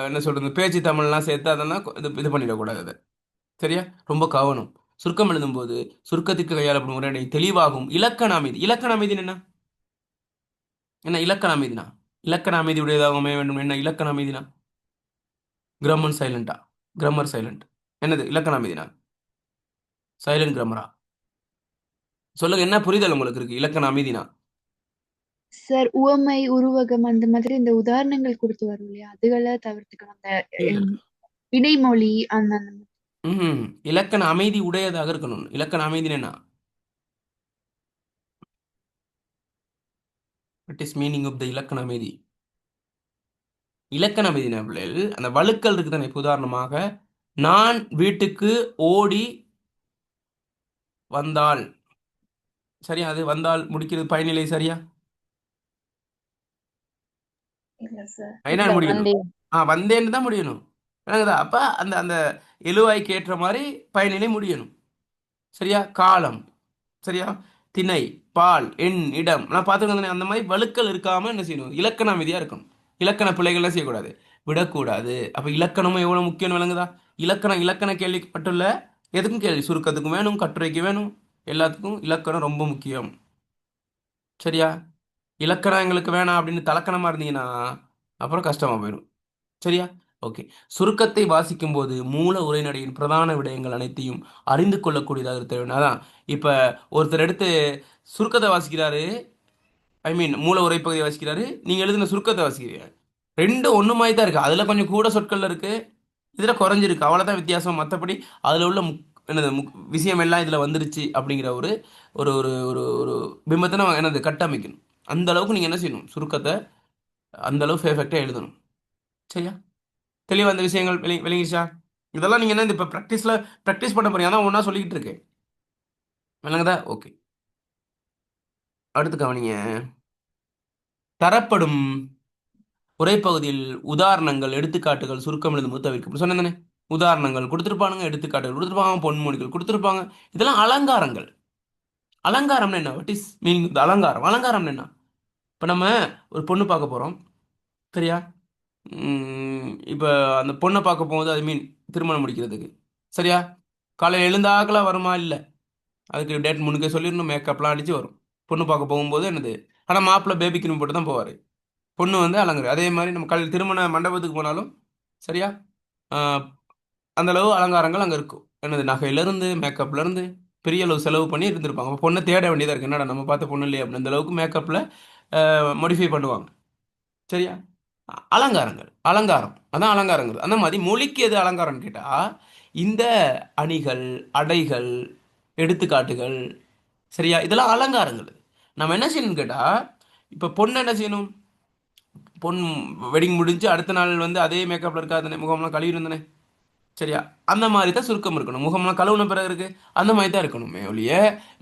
என்ன சொல்கிறது, பேச்சு தமிழ்லாம் சேர்த்து அதெல்லாம் இது பண்ணிடக்கூடாது அதை. சரியா? ரொம்ப கவனம். சுருக்கம் எழுதும்போது சுருக்கத்திற்கு கையாளப்படும் உரைநடை தெளிவாகும். இலக்கண அமைதி. இலக்கண அமைதி என்ன? என்ன இலக்கண அமைதினா? இலக்கண அமைதி உடையதாக அமைய வேண்டும். என்ன இலக்கண அமைதினா? கிராமர் சைலண்டா? Grammar silent. என்னது இலக்கண அமைதினா? சைலண்ட் கிராமரா? சொல்லுங்க, என்ன புரிதல் உங்களுக்கு இருக்கு இலக்கண அமைதினா? சார், உவமை, உருவகம் அந்த மாதிரி இந்த உதாரணங்கள் கொடுத்து வரும் இல்லையா, அதுகளை தவிர்த்துக்கணும். அந்த இல்ல. உம், இடைமொழி அந்த அந்த மாதிரி. ம். இலக்கண அமைதி உடையதாக இருக்கணும். இலக்கண அமைதி என்ன? What is meaning of the இலக்கண அமைதி? இலக்கண அமைதி என்ன பிள்ளைகள்? அந்த வழுக்கல் இருக்கு தானே. இப்ப உதாரணமாக, நான் வீட்டுக்கு ஓடி வந்தால். சரியா? அது வந்தால் முடிக்கிறது பயனிலை. சரியா? இல்ல சார். என்ன இல்ல, முடியணும்? வந்தேன். வந்தேன்னு தான் முடியணும். விளங்குதா? அப்ப அந்த அந்த எழுவாய்க்கு ஏற்ற மாதிரி பயனிலை முடியணும். சரியா? காலம். சரியா? திணை, பால், எண், இடம் நான் பார்த்துக்கணும். அந்த மாதிரி வழுக்கல் இருக்காம என்ன செய்யணும்? இலக்கண அமைதியா இருக்கணும். இலக்கண பிழைகள்லாம் செய்யக்கூடாது, விடக்கூடாது. அப்ப இலக்கணமும் எவ்வளவு முக்கியம் விளங்குதா? இலக்கணம் இலக்கண கேள்விக்கு மட்டும் இல்ல, எதுக்கும் கேள்வி, சுருக்கத்துக்கும் வேணும், கட்டுரைக்கு வேணும், எல்லாத்துக்கும் இலக்கணம் ரொம்ப முக்கியம். சரியா? இலக்கணம் எங்களுக்கு வேணாம் அப்படின்னு தலக்கணமா இருந்தீங்கன்னா அப்புறம் கஷ்டமா போயிடும். சரியா? ஓகே. சுருக்கத்தை வாசிக்கும் போது மூல உரைநடையின் பிரதான விடயங்கள் அனைத்தையும் அறிந்து கொள்ளக்கூடியதாக இருக்க வேண்டும். அதான் இப்ப ஒருத்தர் எடுத்து சுருக்கத்தை வாசிக்கிறாரு, ஐ மீன் மூல உரைப்பகுதியை வாசிக்கிறாரு, நீங்க எழுதின சுருக்கத்தை வாசிக்கிறீங்க. ரெண்டும் ஒன்று மாதிரி தான் இருக்கு. அதுல கொஞ்சம் கூட சொற்கள் இருக்கு, இதுல குறைஞ்சிருக்கு. அவ்வளவுதான் வித்தியாசம். மற்றபடி அதுல உள்ள என்னது விஷயம் எல்லாம் இதுல வந்துருச்சு அப்படிங்கிற ஒரு ஒரு ஒரு ஒரு ஒரு பிம்பத்தை நம்ம என்னது கட்டமைக்கணும். அந்த அளவுக்கு நீங்க என்ன செய்யணும்? சுருக்கத்தை அந்த அளவு பெர்ஃபெக்டா எழுதணும். சரியா? தெளிவா அந்த விஷயங்கள் விளங்கிச்சா? இதெல்லாம் நீங்க என்ன இப்ப ப்ராக்டிஸ் பண்ண போறீங்க. அதான் ஒண்ணா சொல்லிக்கிட்டு இருக்கேன். விளங்குதா? ஓகே. அடுத்து கவனிங்க. தரப்படும் உரைப்பகுதியில் உதாரணங்கள், எடுத்துக்காட்டுகள் சுருக்கம் எழுதும்போது தவிர்க்கும் சொன்னேன் தானே. உதாரணங்கள் கொடுத்துருப்பானுங்க, எடுத்துக்காட்டுகள் கொடுத்துருப்பாங்க, பொன்மொழிகள் கொடுத்துருப்பாங்க. இதெல்லாம் அலங்காரங்கள். அலங்காரம்னு என்ன? வாட் இஸ் மீனிங் அலங்காரம்? அலங்காரம்னு என்ன? இப்போ நம்ம ஒரு பொண்ணு பார்க்க போறோம். சரியா? இப்போ அந்த பொண்ணை பார்க்க போகும்போது, அது மீன் திருமணம் முடிக்கிறதுக்கு. சரியா? காலையில் எழுந்தாக்கெல்லாம் வருமா? இல்லை. அதுக்கு டேட் முன்னுக்கே சொல்லிடணும். மேக்கப்லாம் அடித்து வரும். பொண்ணு பார்க்க போகும்போது என்னது, ஆனால் மாப்பிள்ளை பேபி கிரீம் போட்டு தான் போவார். பொண்ணு வந்து அலங்காரம். அதே மாதிரி நம்ம திருமண மண்டபத்துக்கு போனாலும் சரியா, ஆஹ், அந்த அளவு அலங்காரங்கள் அங்கே இருக்கும். என்னது, நகையிலேருந்து மேக்கப்லேருந்து பெரிய அளவு செலவு பண்ணி இருந்திருப்பாங்க. அப்போ பொண்ணை தேட வேண்டியதாக இருக்குது. என்னடா நம்ம பார்த்த பொண்ணு இல்லையே அப்படின்னு அந்த அளவுக்கு மேக்கப்பில் மாடிஃபை பண்ணுவாங்க. சரியா? அலங்காரங்கள், அலங்காரம் அதான் அலங்காரங்கள். அந்த மாதிரி மொழிக்கு எது அலங்காரம்னு கேட்டால், இந்த அணிகள், அடைகள், எடுத்துக்காட்டுகள். சரியா? இதெல்லாம் அலங்காரங்கள். நம்ம என்ன செய்யணும்னு கேட்டால், இப்போ பொண்ணு என்ன செய்யணும்? பொன் வெட்டிங் முடிஞ்சு அடுத்த நாள் வந்து அதே மேக்கப்பில் இருக்காதுனே, முகம்லாம் கழுவி இருந்தனே. சரியா? அந்த மாதிரி தான் சுருக்கம் இருக்கணும். முகம்லாம் கழுவுன பிறகு இருக்கு, அந்த மாதிரி தான் இருக்கணுமே ஒழிய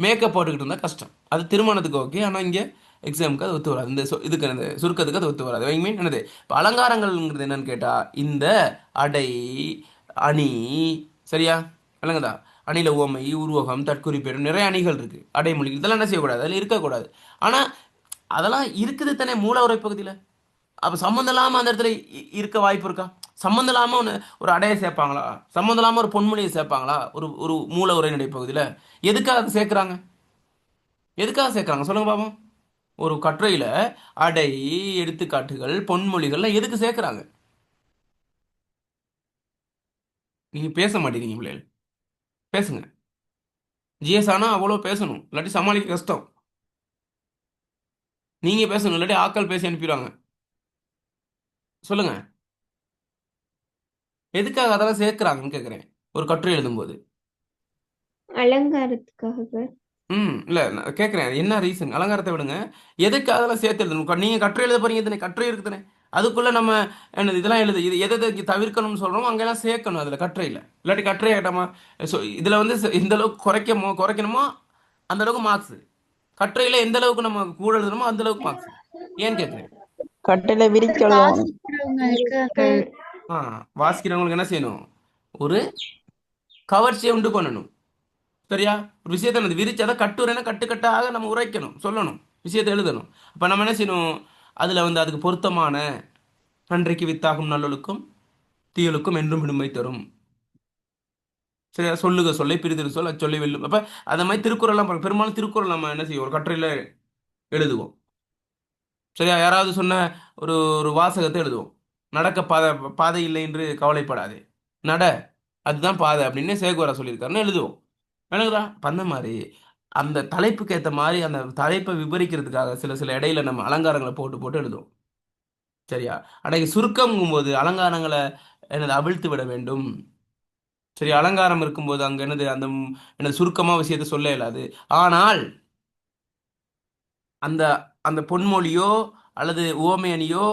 மேக்கப் போட்டுக்கிட்டு இருந்தால் கஷ்டம். அது திருமணத்துக்கு ஓகே, ஆனால் இங்கே எக்ஸாமுக்கு அது ஒத்து வராது. இந்த இதுக்கு அந்த சுருக்கத்துக்கு அது ஒத்து வராது. ஐ மீன் என்னது, இப்போ அலங்காரங்கள்ங்கிறது என்னன்னு கேட்டால், இந்த அடை, அணி. சரியா? விளங்குதா? அணில உவமை, உருவகம், தற்குறிப்பேரும் நிறைய அணிகள் இருக்கு. அடைமொழி இதெல்லாம் என்ன செய்யக்கூடாது, அதில் இருக்கக்கூடாது. ஆனால் அதெல்லாம் இருக்குது தானே மூல உரை பகுதியில். அப்போ சம்மந்தம் இல்லாமல் அந்த இடத்துல இருக்க வாய்ப்பு இருக்கா? சம்மந்தம் இல்லாமல் ஒன்று ஒரு அடையை சேர்ப்பாங்களா? சம்மந்தம் இல்லாமல் ஒரு பொன்மொழியை சேர்ப்பாங்களா ஒரு ஒரு மூல உரைநடை பகுதியில்? எதுக்காக அது சேர்க்குறாங்க? எதுக்காக சேர்க்குறாங்க சொல்லுங்க பாப்போம். ஒரு கட்டுரையில் அடை, எடுத்துக்காட்டுகள், பொன்மொழிகள்லாம் எதுக்கு சேர்க்குறாங்க? நீங்கள் பேச மாட்டேங்கிறீங்க பிள்ளைகள். பேசுங்க. ஜிஎஸ் ஆனால் அவ்வளோ பேசணும், இல்லாட்டி சமாளிக்க கஷ்டம். நீங்கள் பேசணும், இல்லாட்டி ஆட்கள் பேசி அனுப்பிடுவாங்க. சொல்லுங்க, எதுக்காக அதெல்லாம் சேர்க்குறாங்கன்னு கேட்குறேன். ஒரு கட்டுரை எழுதும்போது? அலங்காரத்துக்காக சார். இல்ல நான் கேட்குறேன் என்ன ரீசன்? அலங்காரத்தை விடுங்க. எதுக்கு அதெல்லாம் சேர்த்து எழுதணும்? நீங்க கட்டுரை எழுத போறீங்க தானே, கட்டுரை இருக்குதானே, அதுக்குள்ள நம்ம என்னது இதெல்லாம் எழுது, இது எதை எதை தவிர்க்கணும்னு சொல்றோமோ அங்கெல்லாம் சேர்க்கணும் அதுல கட்டுரையில். இல்லாட்டி கட்டுரை ஆகிட்டோமா? ஸோ இதுல வந்து எந்த அளவுக்கு குறைக்கணுமோ அந்த அளவுக்கு மார்க்ஸ். கட்டுரையில எந்த அளவுக்கு நம்ம கூட எழுதணுமோ அந்த அளவுக்கு மார்க்ஸ். ஏன்னு கேட்குறேன். கட்டில விரிச்சு சார் எழுதணும். வாசிக்கிறவங்களுக்கு அந்த ஆ வாசிக்கிறவங்களுக்கு என்ன செய்யணும்? ஒரு கவர்ச்சியை உண்டு பண்ணணும். சரியா? ஒரு விஷயத்தை நம்ம விரிச்சு அதை கட்டுரைன்னா கட்டுக்கட்டாக நம்ம உரைக்கணும், சொல்லணும், விஷயத்தை எழுதணும். அப்போ நம்ம என்ன செய்யணும்? அதில் வந்து அதுக்கு பொருத்தமான நன்றைக்கு வித்தாகும் நல்லொழுக்கும் தீயொழுக்கும் என்றும் விடுமை தரும். சரியா? சொல்லுக சொல்லை பிரிதிரு சொல் அச்சொல்லை வெல்லும். அப்போ அந்த மாதிரி திருக்குறள்லாம் பாருங்க, பெரும்பாலும் திருக்குறள் நம்ம என்ன செய்வோம்? ஒரு கட்டுரையில் எழுதுவோம். சரியா? யாராவது சொன்ன ஒரு ஒரு வாசகத்தை எழுதுவோம். நடக்க பாதை பாதை இல்லை என்று கவலைப்படாதே, நட, அதுதான் பாதை அப்படின்னு சேகுவரா சொல்லியிருக்காருன்னு எழுதுவோம். விளங்குதா? அப்ப அந்த மாதிரி அந்த தலைப்புக்கு ஏற்ற மாதிரி அந்த தலைப்பை விவரிக்கிறதுக்காக சில சில இடையில நம்ம அலங்காரங்களை போட்டு போட்டு எழுதுவோம். சரியா? அன்னைக்கு சுருக்கம்ங்கும் போது அலங்காரங்களை என்னது அவிழ்த்து விட வேண்டும். சரி, அலங்காரம் இருக்கும்போது அங்க என்னது அந்த என்னது சுருக்கமா விஷயத்தை சொல்ல இயலாது. ஆனால் அந்த அந்த பொன்மொழியோ அல்லது உவமையணியோ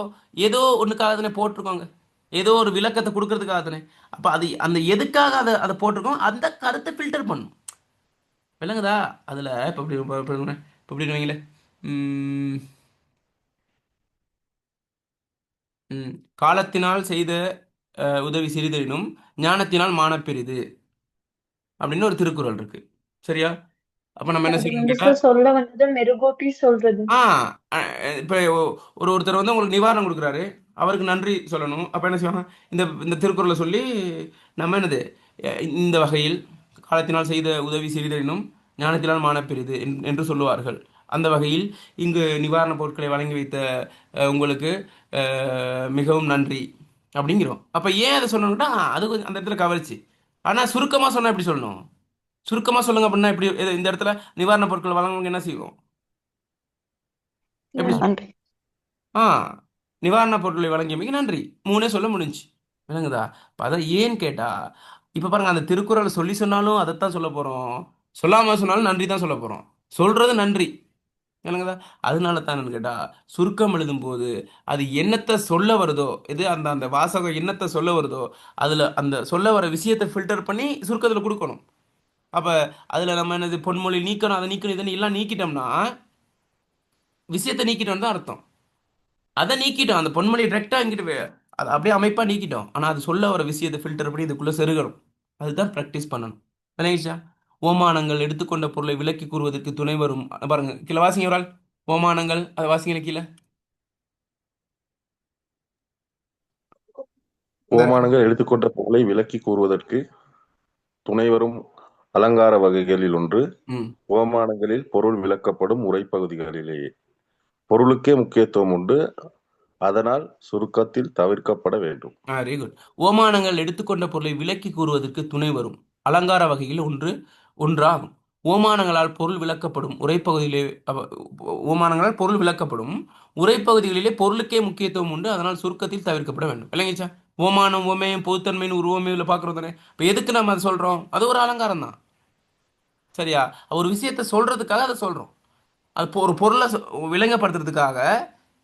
ஏதோ ஒண்ணுக்காக தானே போட்டிருக்கோங்க. ஏதோ ஒரு விளக்கத்தை கொடுக்கறதுக்காக தானே. அப்ப அது அந்த எதுக்காக அதை அதை போட்டிருக்கோம் அந்த கருத்தை ஃபில்டர் பண்ணும். விளங்குதா? அதுல இப்ப இப்படி வைங்களேன். ம், ம். காலத்தினால் செய்த உதவி சிறிதெனினும் ஞானத்தினால் மானப்பெரிது அப்படின்னு ஒரு திருக்குறள் இருக்கு. சரியா? அப்ப நம்ம என்ன அது செய்யணும் வந்து கேட்டா, சார் சொல்ல வந்தது மெருகூட்டி சொல்றது. ஆ இப்போ ஒருத்தர் வந்து உங்களுக்கு நிவாரணம் கொடுக்குறாரு, அவருக்கு நன்றி சொல்லணும். அப்ப என்ன செய்வாங்க? இந்த இந்த திருக்குறளை சொல்லி நம்ம என்னது இந்த வகையில் காலத்தினால் செய்த உதவி சிறிதெனினும் ஞானத்தினால் மானப்பெரிது என்று சொல்லுவார்கள். அந்த வகையில் இங்கு நிவாரணப் பொருட்களை வழங்கி வைத்த உங்களுக்கு மிகவும் நன்றி அப்படிங்கிறோம். அப்ப ஏன் அதை சொல்லணும்னா அது கொஞ்சம் அந்த இடத்துல கவர்ச்சி. ஆனா சுருக்கமா சொன்னா எப்படி சொல்லணும்? சுருக்கமா சொல்லுங்க அப்படின்னா எப்படி இந்த இடத்துல நிவாரணப் பொருட்கள் வழங்குவங்க என்ன செய்வோம்? எப்படி நன்றி. நன்றி. ஆ நிவாரணப் பொருட்களை வழங்கியமைக்கு நன்றி, மூணே சொல்ல முடிஞ்சு. விளங்குதா? இப்போ அதான் ஏன்னு கேட்டா, இப்போ பாருங்க அந்த திருக்குறளை சொல்லி சொன்னாலும் அதைத்தான் சொல்ல போறோம், சொல்லாம சொன்னாலும் நன்றி தான் சொல்ல போறோம். சொல்றது நன்றி. விளங்குதா? அதனால தான் என்னன்னு கேட்டா, சுருக்கம் எழுதும்போது அது என்னத்தை சொல்ல வருதோ, இது அந்த அந்த வாசகம் என்னத்தை சொல்ல வருதோ அதுல அந்த சொல்ல வர விஷயத்தை ஃபில்டர் பண்ணி சுருக்கத்தில் கொடுக்கணும். அப்ப அதுல நம்ம என்னது பொன்மொழி நீக்கணும், அதை நீக்கணும், இதை எல்லாம் நீக்கிட்டோம்னா விஷயத்தை நீக்கிட்டோம்னு தான் அர்த்தம். அதை நீக்கிட்டோம், அந்த பொன்மொழியை டிரெக்டாக எங்கிட்ட அதை அப்படியே அமைப்பாக நீக்கிட்டோம். ஆனால் அது சொல்ல வர விஷயத்தை ஃபில்டர் பண்ணி இதுக்குள்ளே செருகணும். அதுதான் ப்ராக்டிஸ் பண்ணணும். விளங்கிச்சா? ஓமானங்கள் எடுத்துக்கொண்ட பொருளை விளக்கி கூறுவதற்கு துணை வரும். பாருங்க கீழே வாசிங்க ஒரு ஆள். ஓமானங்கள் அதை வாசிங்க கீழே. இந்த ஓமானங்கள் எடுத்துக்கொண்ட பொருளை விளக்கி கூறுவதற்கு துணைவரும் அலங்கார வகைகளில் ஒன்று. ம் ஓமானங்களில் பொருள் விளக்கப்படும் உரைப்பகுதிகளிலேயே பொருளுக்கே முக்கியத்துவம் உண்டு. அதனால் சுருக்கத்தில் தவிர்க்கப்பட வேண்டும். Very good. ஓமானங்கள் எடுத்துக்கொண்ட பொருளை விளக்கி கூறுவதற்கு துணை வரும் அலங்கார வகையில் ஒன்றாகும். ஓமானங்களால் பொருள் விளக்கப்படும் உரைப்பகுதியிலே ஓமானங்களால் பொருள் விளக்கப்படும் உரைப்பகுதிகளிலே பொருளுக்கே முக்கியத்துவம் உண்டு. அதனால் சுருக்கத்தில் தவிர்க்கப்பட வேண்டும். விளங்கிச்சா? ஓமானம் ஓமேயம் பொதுத்தன்மைன்னு ஒரு ஓமையில் பார்க்குறோம் தானே. இப்போ எதுக்கு நம்ம அதை சொல்றோம்? அது ஒரு அலங்காரம் தான். சரியா? ஒரு விஷயத்தை சொல்றதுக்காக அதை சொல்றோம். அது ஒரு பொருளை விளங்கப்படுத்துறதுக்காக,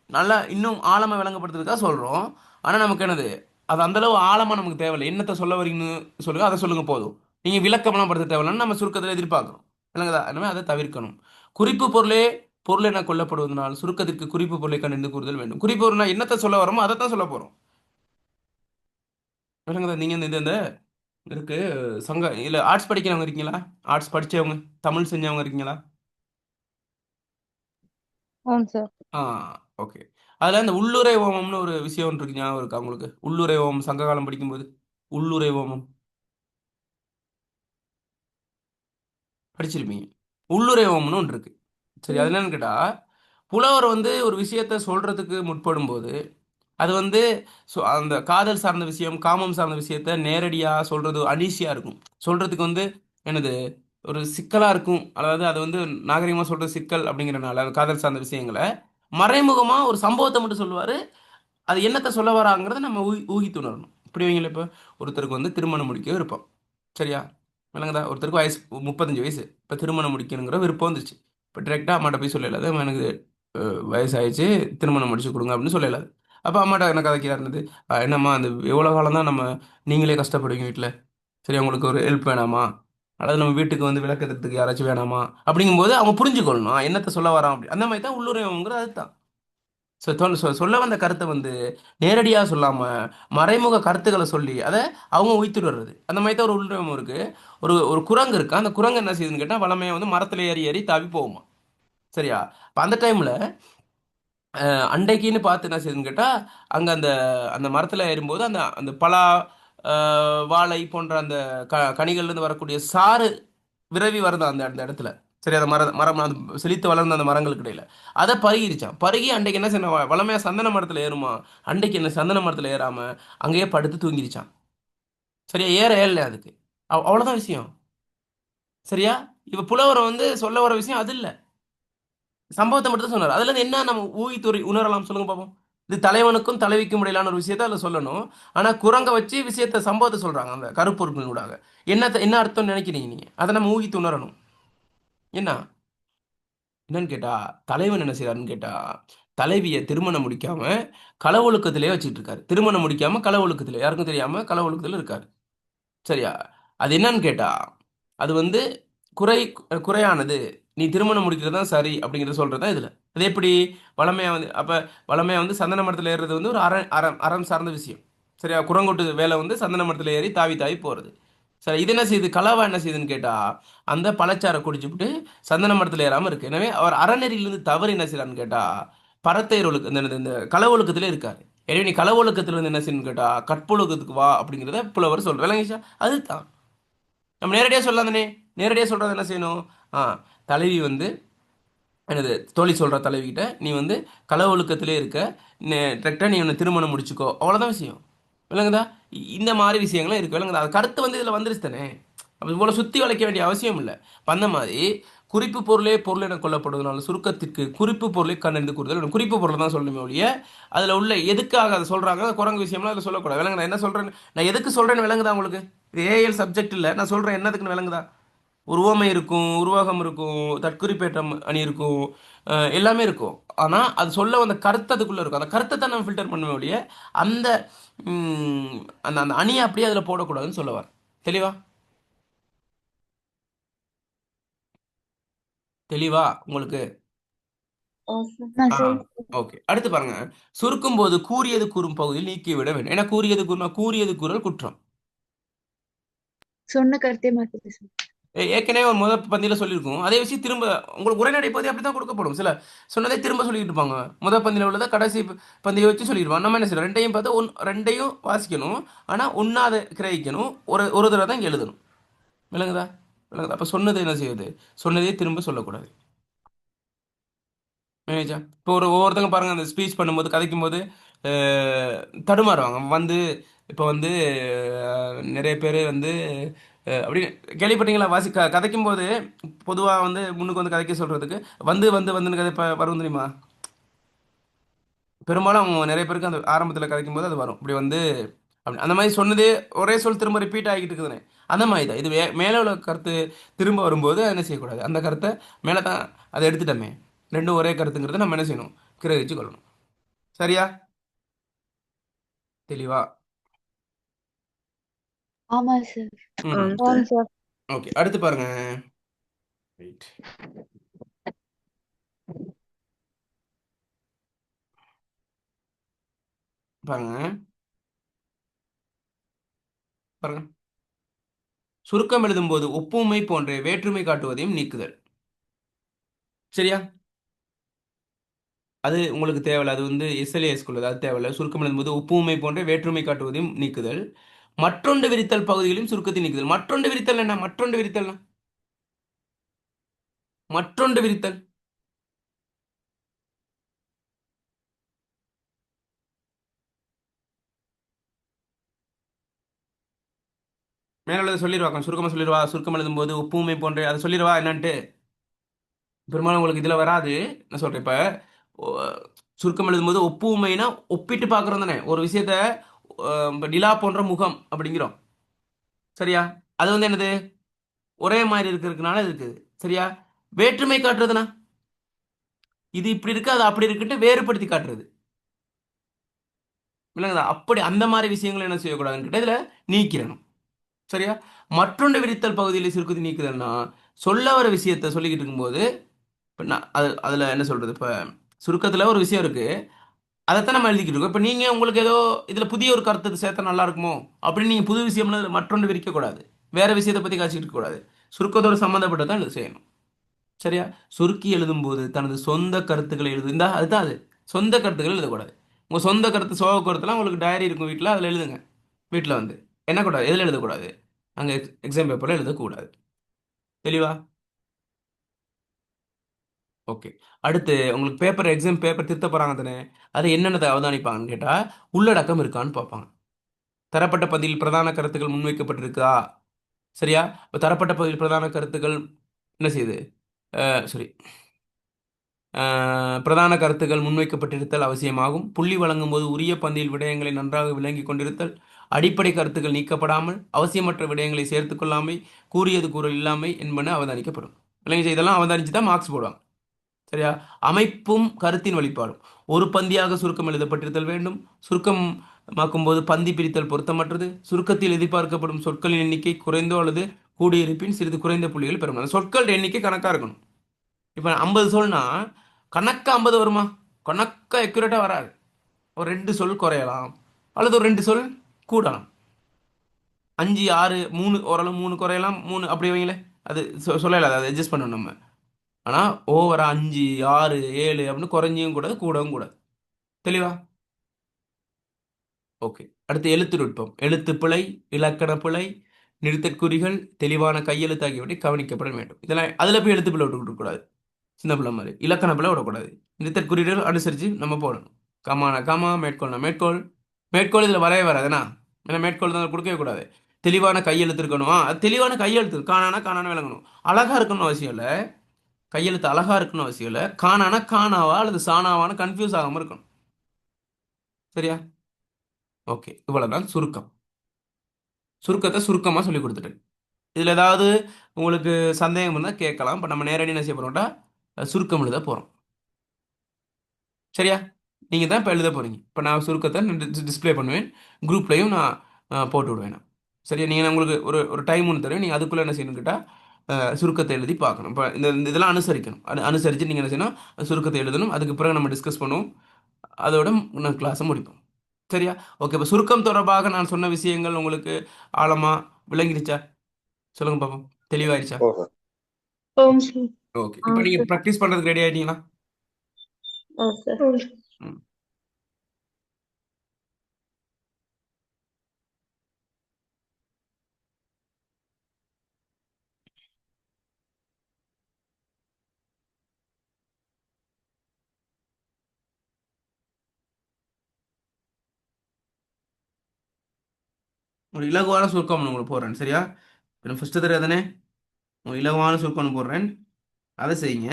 நல்லா இன்னும் ஆழமாக விளங்கப்படுத்துறதுக்காக சொல்கிறோம். ஆனால் நமக்கு என்னது அது அந்தளவு ஆழமாக நமக்கு தேவையில்லை. என்னத்தை சொல்ல வரீங்கன்னு சொல்லுங்க, அதை சொல்லுங்க போதும். நீங்கள் விளக்கமெல்லாம் படுத்த தேவையில்லைன்னு நம்ம சுருக்கத்தில் எதிர்பார்க்குறோம். விளங்குதா? எனவே அதை தவிர்க்கணும். குறிப்பு பொருள் என கொல்லப்படுவதனால் சுருக்கத்திற்கு குறிப்பு பொருளை கண்டறிந்து கூறுதல் வேண்டும். குறிப்பு பொருள்னா என்னத்தை சொல்ல வரோமோ அதை தான் சொல்ல போகிறோம். விளங்குதா? நீங்கள் இந்த இந்த இருக்கு சங்க இல்லை ஆர்ட்ஸ் படிக்கிறவங்க இருக்கீங்களா? ஆர்ட்ஸ் படித்தவங்க, தமிழ் செஞ்சவங்க இருக்கீங்களா? ஆமாம் சார். ஆ ஓகே. அதில் இந்த உள்ளுறை ஓமம்னு ஒரு விஷயம் ஒன்று இருக்கு, ஞாபகம் இருக்கா உங்களுக்கு? உள்ளுறை ஓமம் சங்க காலம் படிக்கும்போது உள்ளுறை ஓமம் படிச்சிருப்பீங்க. உள்ளுறை ஓமம்னு ஒன்று இருக்கு. சரி, அது ம். என்னன்னு கேட்டால், புலவர் வந்து ஒரு விஷயத்தை சொல்றதுக்கு முற்படும் போது அது வந்து அந்த காதல் சார்ந்த விஷயம், காமம் சார்ந்த விஷயத்த நேரடியாக சொல்றது அனீசியா இருக்கும். சொல்றதுக்கு வந்து என்னது ஒரு சிக்கலா இருக்கும். அதாவது அது வந்து நாகரிகமாக சொல்றது சிக்கல் அப்படிங்கிறனால அந்த காதல் சார்ந்த விஷயங்களை மறைமுகமா ஒரு சம்பவத்தை மட்டும் சொல்லுவாரு. அது என்னத்தை சொல்ல வராங்கிறத நம்ம ஊகித்து உணரணும். இப்படி வைங்களேன். இப்போ ஒருத்தருக்கு வந்து திருமணம் முடிக்க விருப்பம். சரியா? விளங்குதா? ஒருத்தருக்கு வயசு 35 வயசு, இப்போ திருமணம் முடிக்கணுங்கிற விருப்பம் வந்துச்சு. இப்போ டிரெக்டாக அம்மாட்ட போய் சொல்லலாது, எனக்கு வயசாயிடுச்சு, திருமணம் முடிச்சு கொடுங்க அப்படின்னு சொல்லலாது. அப்போ அம்மாட்ட என்ன கதைக்கிறார் இருந்தது, என்னம்மா அந்த எவ்வளோ காலம் தான் நம்ம நீங்களே கஷ்டப்படுவீங்க வீட்டில், சரி உங்களுக்கு ஒரு ஹெல்ப் வேணாமா, அதாவது நம்ம வீட்டுக்கு வந்து விளக்கத்துக்கு யாராச்சும் வேணாமா அப்படிங்கும்போது அவங்க புரிஞ்சுக்கொள்ளணும் என்னத்தை சொல்ல வரான் அப்படி. அந்த மாதிரி தான் உள்ளுரைங்கிறது அதுதான். சொல்ல வந்த கருத்தை வந்து நேரடியாக சொல்லாம மறைமுக கருத்துக்களை சொல்லி அதை அவங்க உய்த்துட்டு வர்றது. அந்த மாதிரி தான் ஒரு உள்நோக்கம் இருக்கு. ஒரு ஒரு குரங்கு இருக்கு. அந்த குரங்கு என்ன செய்யுதுன்னு கேட்டால் வளமையாக வந்து மரத்துல ஏறி ஏறி தாவி போகுமா. சரியா? இப்போ அந்த டைம்ல அண்டைக்குன்னு பார்த்து என்ன செய்யுதுன்னு கேட்டால் அங்கே அந்த அந்த மரத்தில் ஏறும்போது அந்த அந்த பலா வாழை போன்ற அந்த கனிகள்லேருந்து வரக்கூடிய சாறு விரவி வருது அந்த அந்த இடத்துல. சரி, அந்த மரம் அந்த செழித்து வளர்ந்த அந்த மரங்களுக்கு இடையில அதை பருகிருச்சான். பருகி அன்றைக்கு என்ன செய்ய வளமையா சந்தன மரத்தில் ஏறுமா, அன்றைக்கு என்ன சந்தன மரத்தில் ஏறாம அங்கேயே படுத்து தூங்கிருச்சான். சரியா? ஏறல அதுக்கு. அவ்வளவுதான் விஷயம். சரியா? இப்ப புலவரை வந்து சொல்ல வர விஷயம் அது இல்ல, சம்பவத்தை மட்டும் தான் சொன்னார். அதுல இருந்து என்ன நம்ம ஊகித்துறை உணரலாம் சொல்லுங்க பாப்போம். இது தலைவனுக்கும் தலைவிக்கும் இடையிலான ஒரு விஷயத்த அதில் சொல்லணும். ஆனா குரங்க வச்சு விஷயத்த சம்பவத்தை சொல்றாங்க அந்த கருப்பொருட்களின் ஊடாக. என்ன அர்த்தம் நினைக்கிறீங்க நீங்க? அதை நம்ம ஊகித்து உணரணும். என்ன என்னன்னு கேட்டா, தலைவன் என்ன செய்யறாருன்னு கேட்டா, தலைவியை திருமணம் முடிக்காம களவொழுக்கத்திலே வச்சுட்டு இருக்காரு. திருமணம் முடிக்காம களவொழுக்கத்திலே, யாருக்கும் தெரியாம களவொழுக்கத்தில் இருக்காரு. சரியா? அது என்னன்னு கேட்டா, அது வந்து குறை குறையானது, நீ திருமணம் முடிக்கிறது தான் சரி அப்படிங்கிறத சொல்றது தான் இதுல. அது எப்படி வளமையா வந்து அப்ப வளமையா வந்து சந்தன மரத்தில் ஏறுறது வந்து ஒரு அறம் சார்ந்த விஷயம். சரியா? குரங்கொட்டு வேலை வந்து சந்தன மரத்தில் ஏறி தாவி தாவி போறது. சரி, இது என்ன செய்யுது, கலாவா என்ன செய்யுதுன்னு கேட்டா, அந்த பழச்சாரை குடிச்சுப்புட்டு சந்தன மரத்தில் ஏறாம இருக்கு. எனவே அவர் அறநெறியிலிருந்து தவறு என்ன செய்யறான்னு கேட்டா, பரத்தையர் இந்த களவொழுக்கத்திலே இருக்காரு. எனவே நீ களவொழுக்கத்துல இருந்து என்ன செய்யணும்னு கேட்டா கற்பொழுக்கத்துக்கு வா அப்படிங்கிறத புலவர் சொல்ற. விளங்கிச்சா? அதுதான் நம்ம நேரடியாக சொல்லலாம் தானே. நேரடியாக சொல்றது என்ன செய்யணும், ஆ தலைவி வந்து எனது தோழி சொல்ற தலைவிகிட்ட நீ வந்து களவொழுக்கத்திலே இருக்க, டேரக்டாக நீ உன்னை திருமணம் முடிச்சுக்கோ, அவ்வளோதான் விஷயம். விளங்குதா? இந்த மாதிரி விஷயங்கள்லாம் இருக்கு. விளங்குதா? அது கருத்து வந்து இதில் வந்துருச்சு தானே. அப்போ இவ்வளோ சுற்றி வளைக்க வேண்டிய அவசியம் இல்லை. இப்போ அந்த மாதிரி குறிப்பு பொருளே பொருள் என கொல்லப்படுவதனால சுருக்கத்திற்கு குறிப்பு பொருளை கண்டறிந்து கூறுதல். குறிப்பு பொருளை தான் சொல்லணுமே ஒழிய அதில் உள்ள எதுக்காக அதை சொல்கிறாங்க குரங்கு விஷயம்லாம் அதில் சொல்லக்கூடாது. விளங்குதா? என்ன சொல்கிறேன்னு, நான் எதுக்கு சொல்கிறேன்னு விளங்குதா உங்களுக்கு? இது ஏஎல் சப்ஜெக்ட் இல்லை, நான் சொல்கிறேன் என்னதுக்குன்னு விளங்குதா? ஒரு உவமை இருக்கும், உருவகம் இருக்கும், தற்குறிப்பேற்றம் அணி இருக்கும், எல்லாமே இருக்கும். ஆனால் அது சொல்ல வந்த கருத்து அதுக்குள்ளே இருக்கும். அந்த கருத்தை தான் நம்ம ஃபில்டர் பண்ணுவோம் ஒழிய அந்த ம், அந்த அந்த அணியை அப்படியே அதில் போடக்கூடாதுன்னு சொல்லுவார். தெளிவா? தெளிவா உங்களுக்கு? சார். ஆ ஆ சரி. ஓகே. அடுத்து பாருங்க, சுருக்கும் போது கூறியது கூறும் பகுதியில் நீக்கிவிட வேண்டும். ஏன்னா கூறியது கூறியது கூறல் குற்றம். சொன்ன கருத்தை மாத்தி பேசுங்க. ஏற்கனவே ஒரு முதல் பந்தியில சொல்லியிருக்கோம். அதே விஷயம் திரும்ப உங்களுக்கு உரைநடை பகுதி அப்படி தான் கொடுக்கப்படும். சில சொன்னதை திரும்ப சொல்லிட்டு இருப்பாங்க. முதல் பந்தியில் உள்ளதை கடைசி பந்தியை வச்சு சொல்லிடுவாங்க. நம்ம என்ன செய்யணும், ரெண்டையும் பார்த்து ரெண்டையும் வாசிக்கணும். ஆனால் ஒன்றாத கிரகிக்கணும். ஒரு தடவை தான் இங்க எழுதணும். விளங்குதா? விளங்குதா? அப்போ சொன்னது என்ன செய்யுது, சொன்னதே திரும்ப சொல்லக்கூடாது. மேனேஜா இப்போ ஒவ்வொருத்தங்க பாருங்க, அந்த ஸ்பீச் பண்ணும்போது கதைக்கும் போது அஹ், தடுமாறுவாங்க வந்து. இப்போ வந்து நிறைய பேர் வந்து அப்படி கேள்விப்பட்டீங்களா, கதைக்கும் போது பொதுவாக வந்து முன்னுக்கு வந்து கதைக்க சொல்றதுக்கு வந்து வந்து வந்துன்னு கதை வரும் தெரியுமா? பெரும்பாலும் அவங்க நிறைய பேருக்கு அந்த ஆரம்பத்தில் கதைக்கும் போது அது வரும் இப்படி வந்து அப்படி. அந்த மாதிரி சொன்னதே ஒரே சொல் திரும்ப ரிப்பீட் ஆகிட்டு இருக்குதுனே. அந்த மாதிரி தான் இது மேலே உள்ள கருத்து திரும்ப வரும்போது என்ன செய்யக்கூடாது, அந்த கருத்தை மேலே தான் அதை எடுத்துட்டோமே, ரெண்டும் ஒரே கருத்துங்கிறத நம்ம என்ன செய்யணும், கிரகிச்சு கொள்ளணும். சரியா? தெளிவா? ஆமா சார். ம். ஆம் சார். ஓகே, அடுத்து பாருங்க. Wait. பாருங்க பாருங்க, சுருக்கம் எழுதும்போது ஒப்புமை போன்ற வேற்றுமை காட்டுவதையும் நீக்குதல். சரியா? அது உங்களுக்கு தேவையில்ல, அது வந்து எஸ்எல்ஏஸ்குள்ளது, அது தேவையில்ல. சுருக்கம் எழுதும்போது ஒப்புமை போன்ற வேற்றுமை காட்டுவதையும் நீக்குதல், மற்றொன்று விரித்தல் பகுதிகளையும் சுருக்கத்தை நீக்குதல். மற்றொன்று விரித்தல் என்ன, மற்றொன்று விரித்தல் மற்றொன்று விரித்தல் மேல உள்ளதை சொல்லிடுவாங்க, சுருக்கமா சொல்லிடுவா. சுருக்கம் எழுதும்போது ஒப்புமை போன்ற அதை சொல்லிடுவா என்னன்ட்டு. பெரும்பாலும் உங்களுக்கு இதுல வராது. நான் சொல்றேன் இப்ப ஓ, சுருக்கம் எழுதும்போது ஒப்புமைனா ஒப்பிட்டு பார்க்கறோம் தானே ஒரு விஷயத்த. இப்ப நிலா போன்ற முகம் அப்படிங்கிறோம். சரியா? அது வந்து என்னது, ஒரே மாதிரி இருக்கிறதுனால இருக்குது. சரியா? வேற்றுமை காட்டுறதுனா இது இப்படி இருக்கு அது அப்படி இருக்குன்ட்டு வேறுபடுத்தி காட்டுறது. விளங்குதா? அப்படி அந்த மாதிரி விஷயங்களை என்ன செய்யக்கூடாதுன்னு கேட்டா இதுல நீக்கிறணும். சரியா? மற்றொன்று விரித்தல் பகுதியில் சுருக்கத்தை நீக்குதல்னா சொல்ல வர விஷயத்தை சொல்லிக்கிட்டு இருக்கும்போது இப்போ நான் அதில் என்ன சொல்கிறது, இப்போ சுருக்கத்தில் ஒரு விஷயம் இருக்குது, அதைத்தான் நம்ம எழுதிக்கிட்டு இருக்கோம். இப்போ நீங்கள் உங்களுக்கு ஏதோ இதில் புதிய ஒரு கருத்து சேர்த்தா நல்லா இருக்குமோ அப்படின்னு நீங்கள் புது விஷயம்னு இதுல மற்றொன்று விரிக்கக்கூடாது, வேற விஷயத்தை பற்றி காய்ச்சிட்டு இருக்கக்கூடாது. சுருக்கத்தோடு சம்மந்தப்பட்டதான் இது செய்யணும். சரியா? சுருக்கி எழுதும்போது தனது சொந்த கருத்துக்களை எழுதுந்தா அதுதான் அது. சொந்த கருத்துக்கள் எழுதக்கூடாது. உங்கள் சொந்த கருத்து சோக கருத்துலாம் உங்களுக்கு டைரி இருக்கும் வீட்டில், அதில் எழுதுங்க. வீட்டில் வந்து என்ன கூடாது, எதில் எழுதக்கூடாது, அங்கே எக்ஸாம் பேப்பரில் எழுதக்கூடாது. தெளிவா? ஓகே. அடுத்து உங்களுக்கு பேப்பர் எக்ஸாம் பேப்பர் திருத்த போகிறாங்க தானே, அது என்னென்னதை அவதானிப்பாங்கன்னு கேட்டால் உள்ளடக்கம் இருக்கான்னு பார்ப்பாங்க. தரப்பட்ட பதில் பிரதான கருத்துக்கள் முன்வைக்கப்பட்டிருக்கா. சரியா? இப்போ தரப்பட்ட பதில் பிரதான கருத்துக்கள் என்ன செய்யுது, சரி, பிரதான கருத்துக்கள் முன்வைக்கப்பட்டிருத்தல் அவசியமாகும். புள்ளி வழங்கும் போது உரிய பந்தியில் விடயங்களை நன்றாக விளங்கி கொண்டிருத்தல், அடிப்படை கருத்துக்கள் நீக்கப்படாமல் அவசியமற்ற விடயங்களை சேர்த்துக் கொள்ளாமை, கூறியது கூறல் இல்லாமை என்பன அவதானிக்கப்படும். இல்லைங்க, இதெல்லாம் அவதானிச்சு தான் மார்க்ஸ் போடுவாங்க. சரியா? அமைப்பும் கருத்தின் வெளிப்பாடும் ஒரு பந்தியாக சுருக்கம் எழுதப்பட்டிருத்தல் வேண்டும். சுருக்கம் மாக்கும்போது பந்தி பிரித்தல் பொருத்தமற்றது. சுருக்கத்தில் எதிர்பார்க்கப்படும் சொற்களின் எண்ணிக்கை குறைந்தோ அல்லது கூடியிருப்பின் சிறிது குறைந்த புள்ளிகள் பெறும். அந்த சொற்கள் எண்ணிக்கை கணக்காக இருக்கணும். இப்போ 50 சொல்னா கணக்கா 50 வருமா? கணக்கா அக்யூரேட்டாக வராது. ஒரு 2 சொல் குறையலாம் அல்லது ஒரு 2 சொல் கூடலாம். 5 6 3 ஓரளவு 3 குறையலாம் 3 அப்படி வைங்களே, அது சொல்லல, அதை அட்ஜஸ்ட் பண்ணணும் நம்ம. ஆனால் ஓவரா 5 6 7 அப்படின்னு குறைஞ்சியும் கூடாது கூடவும் கூடாது. தெளிவா? ஓகே. அடுத்து எழுத்து நுட்பம். எழுத்து பிழை, இலக்கண பிழை, நிறுத்தற்குறிகள், தெளிவான கையெழுத்து ஆகியவற்றை கவனிக்கப்பட வேண்டும். இதெல்லாம் அதில் போய் எழுத்து பிழை விட்டுக்கூடாது. சின்ன பிள்ளை மாதிரி இலக்கண பிள்ளை விடக்கூடாது. நிறுத்தற்குறிகள் அனுசரித்து நம்ம போடணும். கமானா கமா, மேற்கோள்னா மேற்கோள். மேற்கோள் இதில் வரவே வராதுண்ணா, ஏன்னா மேற்கோள் தான் கொடுக்கவே கூடாது. தெளிவான கையெழுத்து இருக்கணும். அது தெளிவான கையெழுத்து, காணானா காணான்னு விளங்கணும். அழகா இருக்கணும் அவசியம் இல்லை, கையெழுத்து அழகா இருக்கணும் அவசியம் இல்லை. காணானா காணாவா அல்லது சாணாவான்னு கன்ஃபியூஸ் ஆகாமல் இருக்கணும். சரியா? ஓகே, இவ்வளவுதான் சுருக்கம். சுருக்கத்தை சுருக்கமாக சொல்லி கொடுத்துட்டேன். இதில் ஏதாவது உங்களுக்கு சந்தேகம் இருந்தால் கேட்கலாம். இப்போ நம்ம நேரடி என்ன செய்ய போகிறோம்டா, சுருக்கம் எழுத போகிறோம். சரியா? நீங்கள் தான் இப்போ எழுத போகிறீங்க. இப்போ நான் சுருக்கத்தை டிஸ்ப்ளே பண்ணுவேன், குரூப்லேயும் நான் போட்டு விடுவேன் நான். சரியா? நீங்கள் உங்களுக்கு ஒரு ஒரு டைம் ஒன்று தருவேன், நீங்கள் அதுக்குள்ளே என்ன செய்யணும் கேட்டால் சுருக்கத்தை எழுதி பார்க்கணும். இப்போ இந்த இதெல்லாம் அனுசரிக்கணும். அனுசரித்து நீங்கள் என்ன செய்யணும், சுருக்கத்தை எழுதணும். அதுக்கு பிறகு நம்ம டிஸ்கஸ் பண்ணுவோம், அதோட நான் கிளாஸை முடிப்போம். சரியா? ஓகே. இப்போ சுருக்கம் தொடர்பாக நான் சொன்ன விஷயங்கள் உங்களுக்கு ஆழமா விளங்கிடுச்சா? சொல்லுங்க பாப்போம். தெளிவாயிருச்சா? ஓஹோ. ஓம் சார். ஓகே. இப்போ நீங்கள் ப்ராக்டிஸ் பண்ணுறதுக்கு ரெடி ஆகிட்டீங்களா? சார். ம். ஒரு இலகுவான சுருக்கம் ஒன்று உங்களுக்கு போடுறேன். சரியா? இப்போ ஃபஸ்ட்டு தடவை தானே ஒரு இலகுவான சுருக்கம் ஒன்று போடுறேன், அதை செய்யுங்க.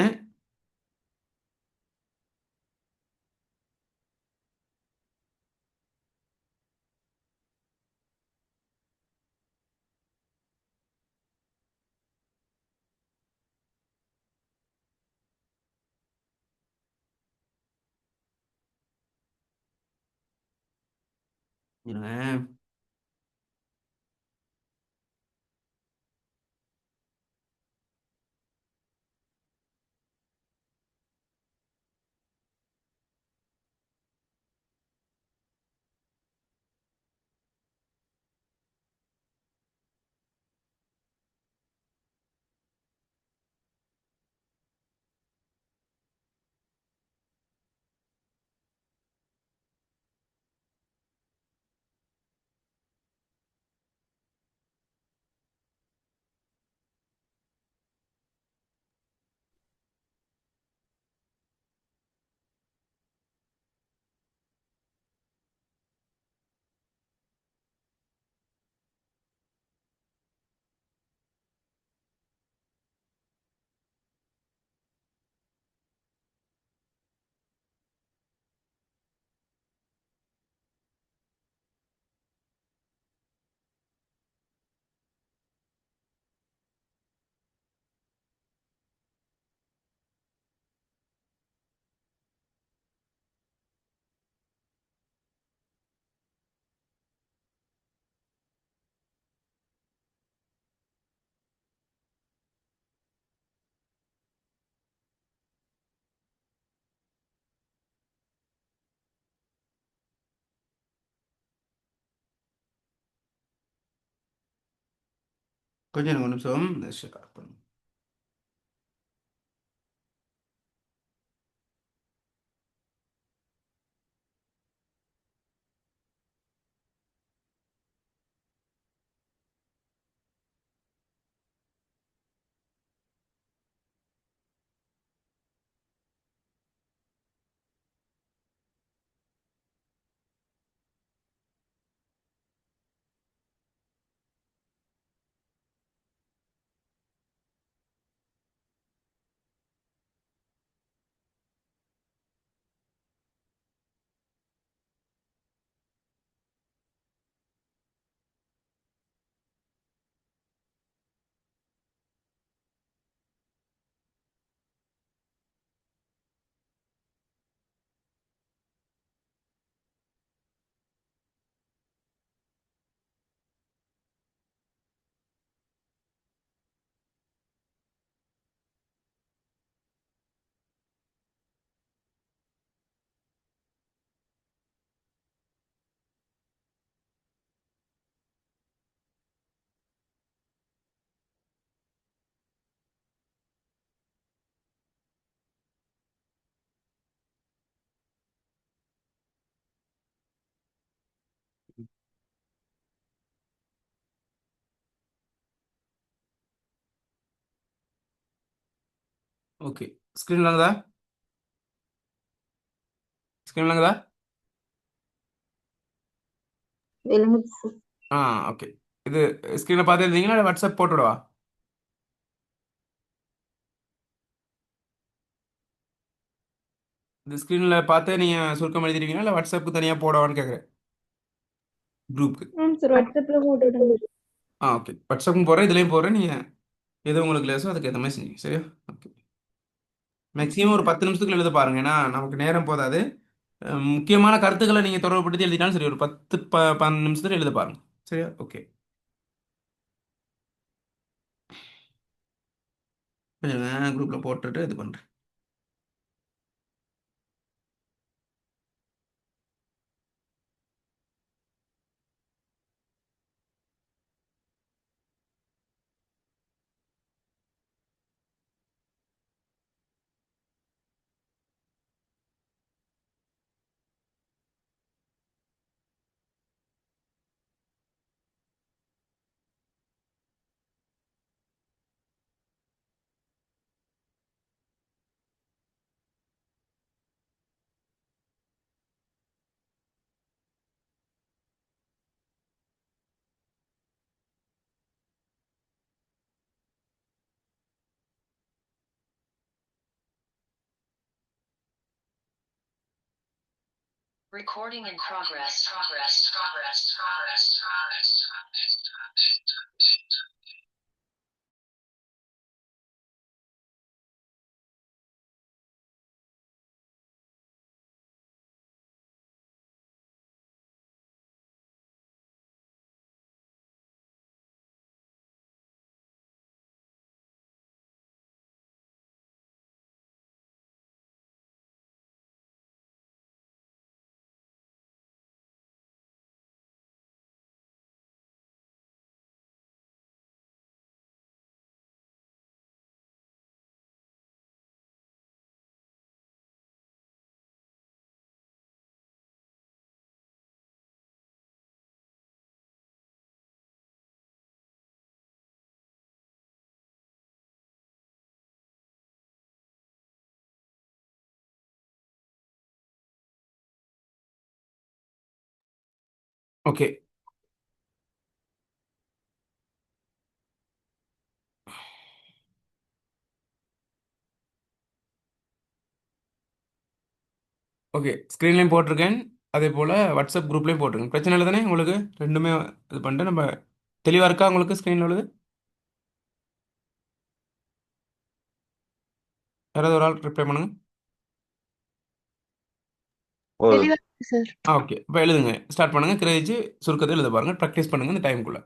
இருங்க. கொஞ்சம் ஒரு நிமிஷம் ஷேர் பண்ணுங்க. ஓகே, ஸ்க்ரீன் விளங்குதா? ஸ்க்ரீன் விளங்குதா? விளங்குது சார். ஆ, ஓகே. இது ஸ்க்ரீனில் பார்த்து எழுதிங்களா இல்லை வாட்ஸ்அப் போட்டுவிடவா? இந்த ஸ்க்ரீனில் பார்த்து நீங்கள் சுருக்கம் எழுதிருக்கீங்களா இல்லை வாட்ஸ்அப்புக்கு தனியாக போடவான்னு கேட்குறேன், குரூப்புக்கு. சார் வாட்ஸ்அப்ல போட்டு விடுங்க. ஓகே, வாட்ஸ்அப்பும் போடுறேன், இதுலேயும் போடுறேன். நீங்கள் எது உங்களுக்கு லேசோ அதுக்கு ஏற்ற மாதிரி செஞ்சீங்க, சரியா? ஓகே. மேக்ஸிமம் ஒரு 10 நிமிஷத்துக்குள்ள எழுத பாருங்க, ஏன்னா நமக்கு நேரம் போதாது. முக்கியமான கருத்துக்களை நீங்கள் தொடர்புபடுத்தி எழுதினாலும் சரி, ஒரு 10 நிமிஷத்துல எழுத பாருங்க, சரியா? ஓகே. குரூப்பில் போட்டுட்டு இது பண்ணுறேன். Recording in progress. Okay, okay. ஸ்க்ரீன்லேயும் போட்டிருக்கேன், அதே போல் வாட்ஸ்அப் குரூப்லேயும் போட்டிருக்கேன். பிரச்சனை இல்லை தானே உங்களுக்கு? ரெண்டுமே இது பண்ணிட்டு நம்ம தெளிவாக இருக்கா உங்களுக்கு ஸ்க்ரீனில் உள்ளது? யாராவது ஒரு ஆள் ரிப்ளை பண்ணுங்க. ஒரு தெளிவா இருக்கு சார். ஓகே, இப்போ எழுதுங்க, ஸ்டார்ட் பண்ணுங்கள். கிரகிச்சு சுருக்கத்தை எழுத பாருங்கள், ப்ராக்டிஸ் பண்ணுங்கள் இந்த டைமுக்குள்ளே.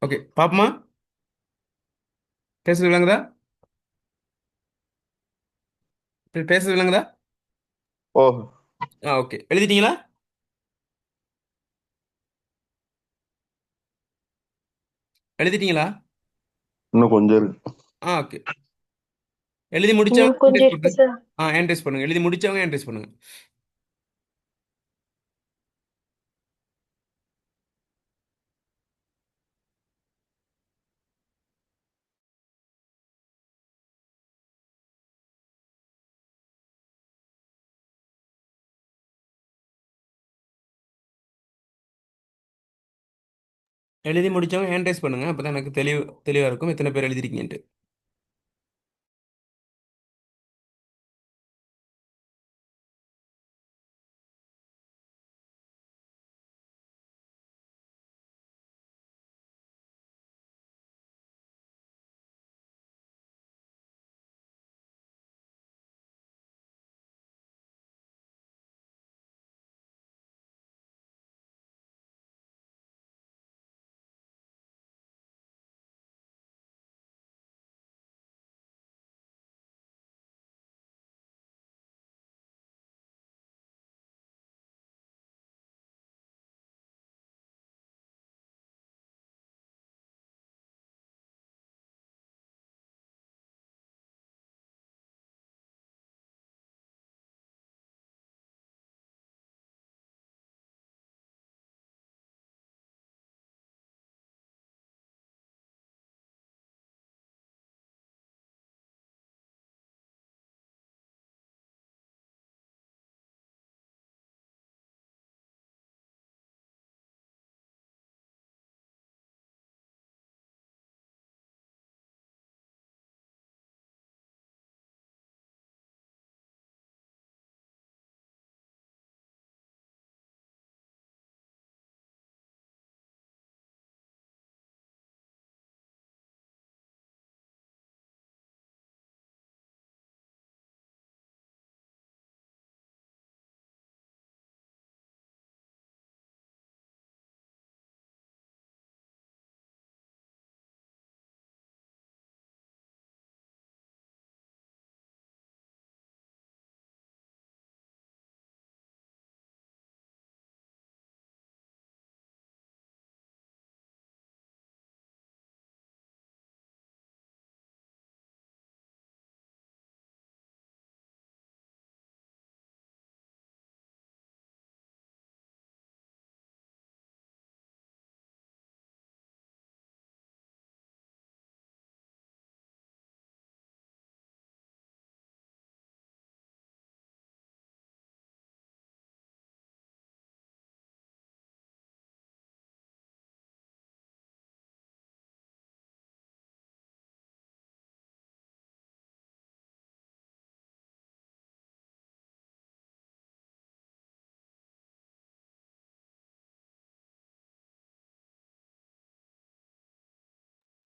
ஓகே பாப்போமா, பேசுறது விளங்குதா? பேசுறது விளங்குதா? ஓ, ஓகே, எழுதிட்டீங்களா? எழுதிட்டீங்களா? இன்னும் கொஞ்சம் இருக்கு. ஓகே, எழுதி இன்னும் முடிச்சவங்க hand கொஞ்சம் raise இருக்கு பண்ணுங்க. சார். hand raise பண்ணுங்க. எழுதி முடிச்சவங்க hand raise பண்ணுங்க. எழுதி முடிச்சவங்க hand raise பண்ணுங்க, அப்பதான் எனக்கு தெளிவா இருக்கும் எத்தனை பேர் எழுதிருக்கீங்கன்ட்டு.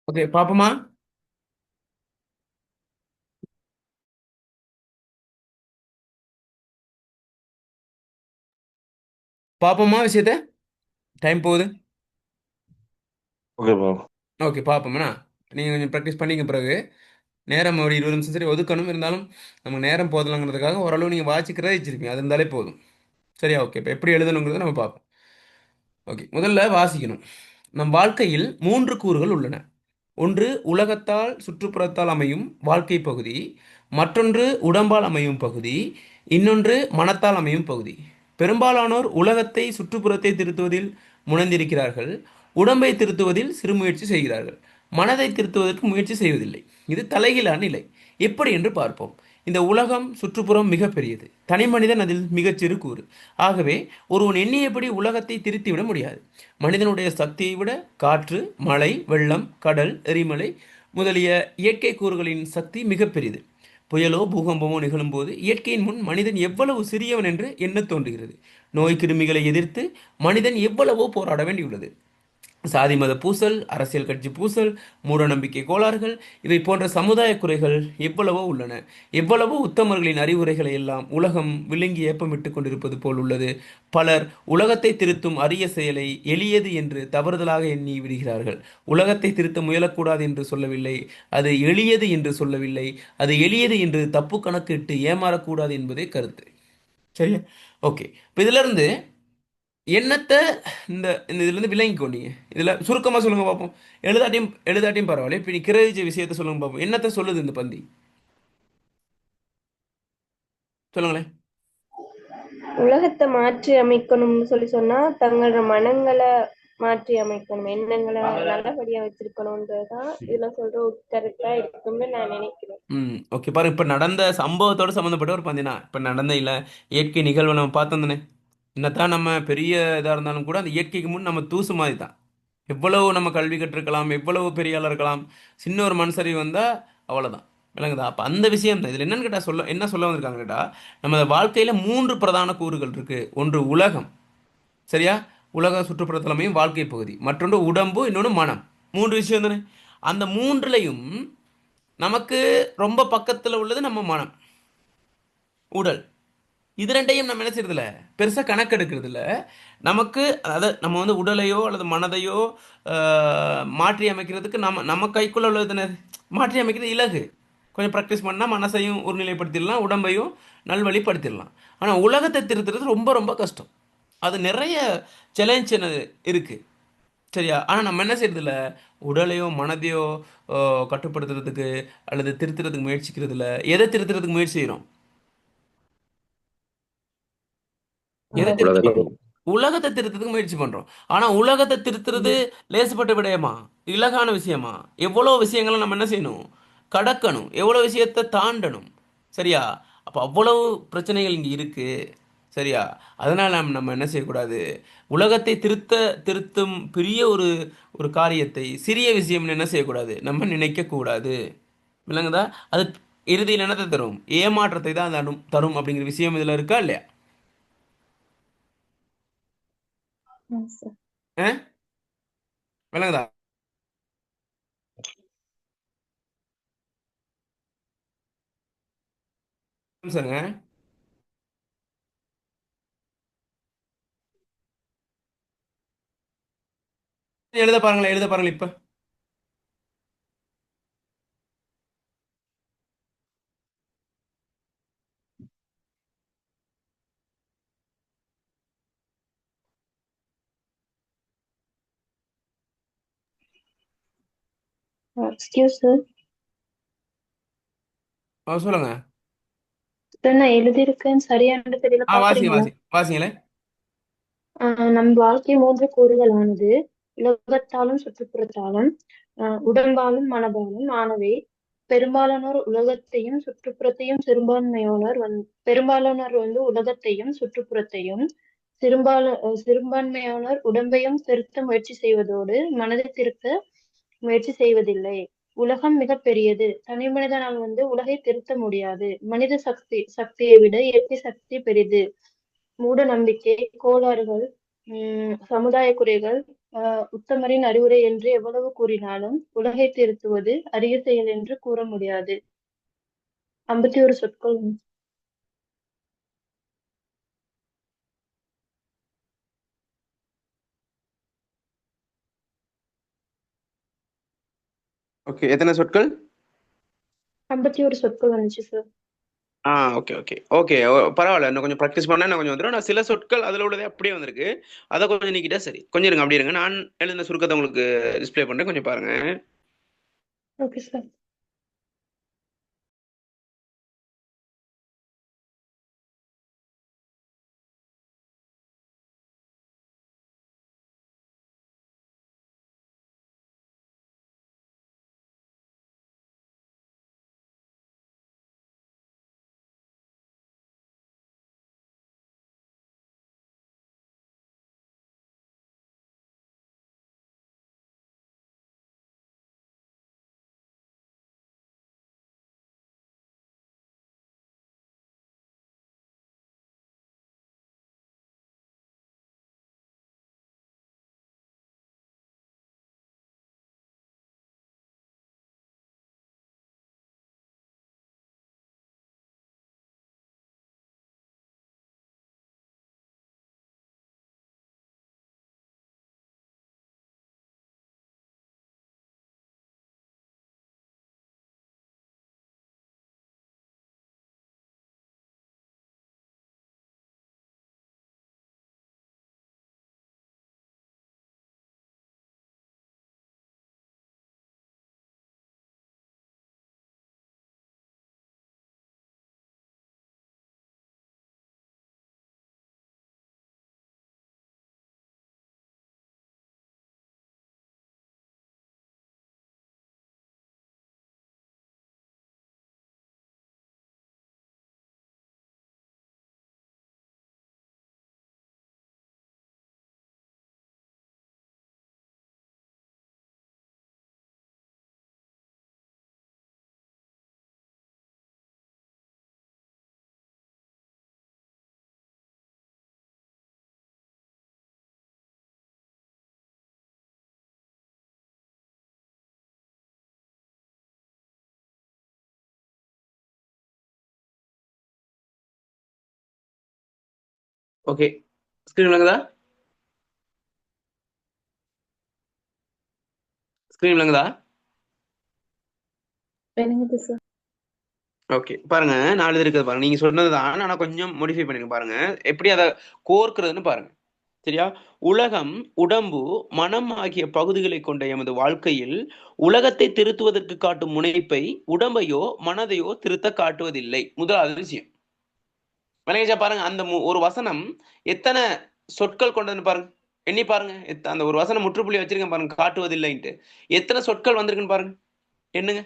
ஓகே பாப்போமா, பாப்போமா விஷயத்த. டைம் போகுது. ஓகேப்பா. ஓகே பார்ப்போம்ண்ணா. நீங்கள் கொஞ்சம் ப்ராக்டிஸ் பண்ணிக்க பிறகு நேரம் ஒரு 20 நிமிஷம் சரி ஒதுக்கணும். இருந்தாலும் நமக்கு நேரம் போதலாங்கிறதுக்காக ஓரளவு நீங்கள் வாசிக்கிறதே வச்சிருப்பீங்க, அது இருந்தாலே போதும். சரியா? ஓகே, இப்போ எப்படி எழுதணுங்கிறத நம்ம பார்ப்போம். ஓகே, முதல்ல வாசிக்கணும். நம் வாழ்க்கையில் 3 கூறுகள் உள்ளன. ஒன்று உலகத்தால் சுற்றுப்புறத்தால் அமையும் வாழ்க்கை பகுதி, மற்றொன்று உடம்பால் அமையும் பகுதி, இன்னொன்று மனத்தால் அமையும் பகுதி. பெரும்பாலானோர் உலகத்தை சுற்றுப்புறத்தை திருத்துவதில் முனைந்திருக்கிறார்கள், உடம்பை திருத்துவதில் சிறு முயற்சி செய்கிறார்கள், மனதை திருத்துவதற்கு முயற்சி செய்வதில்லை. இது தலைகீழான நிலை. எப்படி என்று பார்ப்போம். இந்த உலகம் சுற்றுப்புறம் மிகப்பெரியது, தனி மனிதன் அதில் மிகச்சிறு கூறு. ஆகவே ஒருவன் எண்ணியபடி உலகத்தை திருத்திவிட முடியாது. மனிதனுடைய சக்தியை விட காற்று, மழை, வெள்ளம், கடல், எரிமலை முதலிய இயற்கை கூறுகளின் சக்தி மிகப்பெரியது. புயலோ பூகம்பமோ நிகழும்போது இயற்கையின் முன் மனிதன் எவ்வளவு சிறியவன் என்று எண்ண தோன்றுகிறது. நோய் கிருமிகளை எதிர்த்து மனிதன் எவ்வளவோ போராட வேண்டியுள்ளது. சாதி மத பூசல், அரசியல் கட்சி பூசல், மூடநம்பிக்கை கோளாறுகள், இவை போன்ற சமுதாய குறைகள் எவ்வளவோ உள்ளன. எவ்வளவோ உத்தமர்களின் அறிவுரைகளை எல்லாம் உலகம் விழுங்கி ஏப்பமிட்டுக் கொண்டிருப்பது போல் உள்ளது. பலர் உலகத்தை திருத்தும் அரிய செயலை எளியது என்று தவறுதலாக எண்ணி விடுகிறார்கள். உலகத்தை திருத்த முயலக்கூடாது என்று சொல்லவில்லை, அது எளியது என்று சொல்லவில்லை, அது எளியது என்று தப்பு கணக்கிட்டு ஏமாறக்கூடாது என்பதே கருத்து. சரியா? ஓகே. இப்போ இதுல இருந்து என்னத்தை இந்த இதுல இருந்து விளங்கிக்கோ நீங்க. இதுல சுருக்கமா சொல்லுங்க பார்ப்போம். எழுதாட்டியும் பரவாயில்ல. இப்போ நீ கிரகிச்ச விஷயத்த சொல்லுங்க பார்ப்போம். என்னத்தை சொல்லுது இந்த பந்தி? சொல்லுங்களேன். உலகத்தை மாற்றி அமைக்கணும்னு சொன்னா தங்களோட மனங்களை மாற்றி அமைக்கணும், எண்ணங்களை நல்லபடியா வச்சிருக்கணும்ன்றதுதான் இதுல சொல்ற கருத்தா இருக்கும்னு நான் நினைக்கிறேன். ஓகே. பாரு, இப்போ நடந்த சம்பவத்தோட சம்மந்தப்பட்ட ஒரு பந்தினா இப்போ நடந்த இல்லை இயற்கை நிகழ்வை நம்ம பார்த்தோம் தானே. என்னத்தான் நம்ம பெரிய இதாக இருந்தாலும் கூட அந்த இயற்கைக்கு முன் நம்ம தூசு மாதிரி தான். எவ்வளவு நம்ம கல்வி கற்றிருக்கலாம், எவ்வளவு பெரிய ஆளா இருக்கலாம், சின்ன ஒரு மனுஷரி வந்தால் அவ்வளோதான். விளங்குதா? அப்போ அந்த விஷயம் தான் இதில் என்னன்னு கேட்டால் என்ன சொல்ல வந்திருக்காங்க கேட்டால், நம்ம வாழ்க்கையில் 3 பிரதான கூறுகள் இருக்குது. ஒன்று உலகம், சரியா? உலக சுற்றுப்புறத்தலமையும் வாழ்க்கை பகுதி. மற்றொன்று உடம்பு, இன்னொன்று மனம். 3 விஷயம் தானே. அந்த மூன்றுலையும் நமக்கு ரொம்ப பக்கத்தில் உள்ளது நம்ம மனம், உடல். இது ரெண்டையும் நம்ம என்ன செய்யறதில்ல, பெருசாக கணக்கெடுக்கிறது இல்லை. நமக்கு அதாவது நம்ம வந்து உடலையோ அல்லது மனதையோ மாற்றி அமைக்கிறதுக்கு நம்ம கைக்குள்ள உள்ளது தானே. மாற்றி அமைக்கிறது இலகு. கொஞ்சம் ப்ராக்டிஸ் பண்ணால் மனசையும் ஒருநிலைப்படுத்திடலாம், உடம்பையும் நல்வழிப்படுத்திடலாம். ஆனால் உலகத்தை திருத்துறது ரொம்ப ரொம்ப கஷ்டம். அது நிறைய சேலஞ்ச் இருக்குது. சரியா? ஆனால் நம்ம என்ன செய்யறதில்ல, உடலையோ மனதையோ கட்டுப்படுத்துறதுக்கு அல்லது திருத்துறதுக்கு முயற்சிக்கிறது இல்லை. எதை திருத்துறதுக்கு முயற்சி செய்கிறோம்? எதை உலகத்தை திருத்துறோம்? உலகத்தை திருத்துறதுக்கு முயற்சி பண்றோம். ஆனா உலகத்தை திருத்துறது லேசுப்பட்ட விடயமா? இலகான விஷயமா? எவ்வளவு விஷயங்களை நம்ம என்ன செய்யணும், கடக்கணும், எவ்வளவு விஷயத்தை தாண்டணும். சரியா? அப்ப அவ்வளவு பிரச்சனைகள் இங்க இருக்கு. சரியா? அதனால நம்ம என்ன செய்யக்கூடாது, உலகத்தை திருத்தும் பெரிய ஒரு ஒரு காரியத்தை சிறிய விஷயம்னு என்ன செய்யக்கூடாது, நம்ம நினைக்க கூடாது. விளங்குதா? அது இறுதியில் என்னத்தை தரும்? ஏமாற்றத்தை தான் தரும் அப்படிங்கிற விஷயம் இதுல இருக்கா இல்லையா? ஆ? விளங்குதா? சாருங்க, எழுத பாருங்களேன் இப்ப. எக்ஸ்கியூஸ் சார், சொல்லுங்க. நான் எழுதியிருக்கேன் சரியான தெரியல, வாசிங்க பாக்குறீங்களா? வாசிங்களே. நம் வாழ்க்கை 3 கூறுகளானது உலகத்தாலும் சுற்றுப்புறத்தாலும் உடம்பாலும் மனதாலும் ஆனவை. பெரும்பாலானோர் உலகத்தையும் சுற்றுப்புறத்தையும் பெரும்பாலானோர் உலகத்தையும் சுற்றுப்புறத்தையும் சிறுபான்மையானோர் உடம்பையும் திருத்த முயற்சி செய்வதோடு மனதை திருத்த முயற்சி செய்வதில்லை. உலகம் மிக பெரியது. தனி மனிதனால் உலகை திருத்த முடியாது. மனித சக்தியை விட இயற்கை சக்தி பெரிது. மூட நம்பிக்கை, கோளாறுகள், சமுதாய குறைகள், உத்தமரின் அறிவுரை என்று எவ்வளவு கூறினாலும் உலகை திருத்துவது அரிய செயல் என்று கூற முடியாது. 51 சொற்கள். ஓகே. எத்தனை சொற்கள்? 51 சொற்கள் வந்துச்சு சார். Okay okay okay. பரவாயில்ல. இன்னும் கொஞ்சம் ப்ராக்டிஸ் பண்ணா இன்னும் கொஞ்சம் வந்துடும். நான் சில சொற்கள் அதில் உள்ளதே அப்படியே வந்திருக்கு. அதை கொஞ்சம் நீக்கிட்டா சரி. கொஞ்சம் இருங்க, அப்படி இருங்க. நான் எழுதின சுருக்கத்தை உங்களுக்கு டிஸ்ப்ளே பண்ணுறேன், கொஞ்சம் பாருங்க. Okay sir. ஓகே, ஸ்கிரீன் விளங்குதா? ஸ்கிரீன் விளங்குதா? விளங்குது சார். ஓகே, பாருங்க நான் எழுதிருக்கிறது பாருங்க, நீங்க சொன்னது தான், ஆனா கொஞ்சம் மோடிஃபை பண்ணிருங்க பாருங்க, எப்படி அதை கோர்க்கிறதுன்னு பாருங்க. சரியா? உலகம், உடம்பு, மனம் ஆகிய பகுதிகளை கொண்ட எமது வாழ்க்கையில் உலகத்தை திருத்துவதற்கு காட்டும் முனைப்பை உடம்பையோ மனதையோ திருத்த காட்டுவதில்லை. முதலாவது விஷயம் விளங்கிச்சா? பாருங்க, அந்த ஒரு வசனம் எத்தனை சொற்கள் கொண்டதுன்னு பாருங்க, எண்ணி பாருங்க. அந்த ஒரு வசனம் முற்றுப்புள்ளி வச்சிருக்கேன் பாருங்க, காட்டுவதில்லைன்ட்டு எத்தனை சொற்கள் வந்திருக்குன்னு பாருங்க, என்னங்க?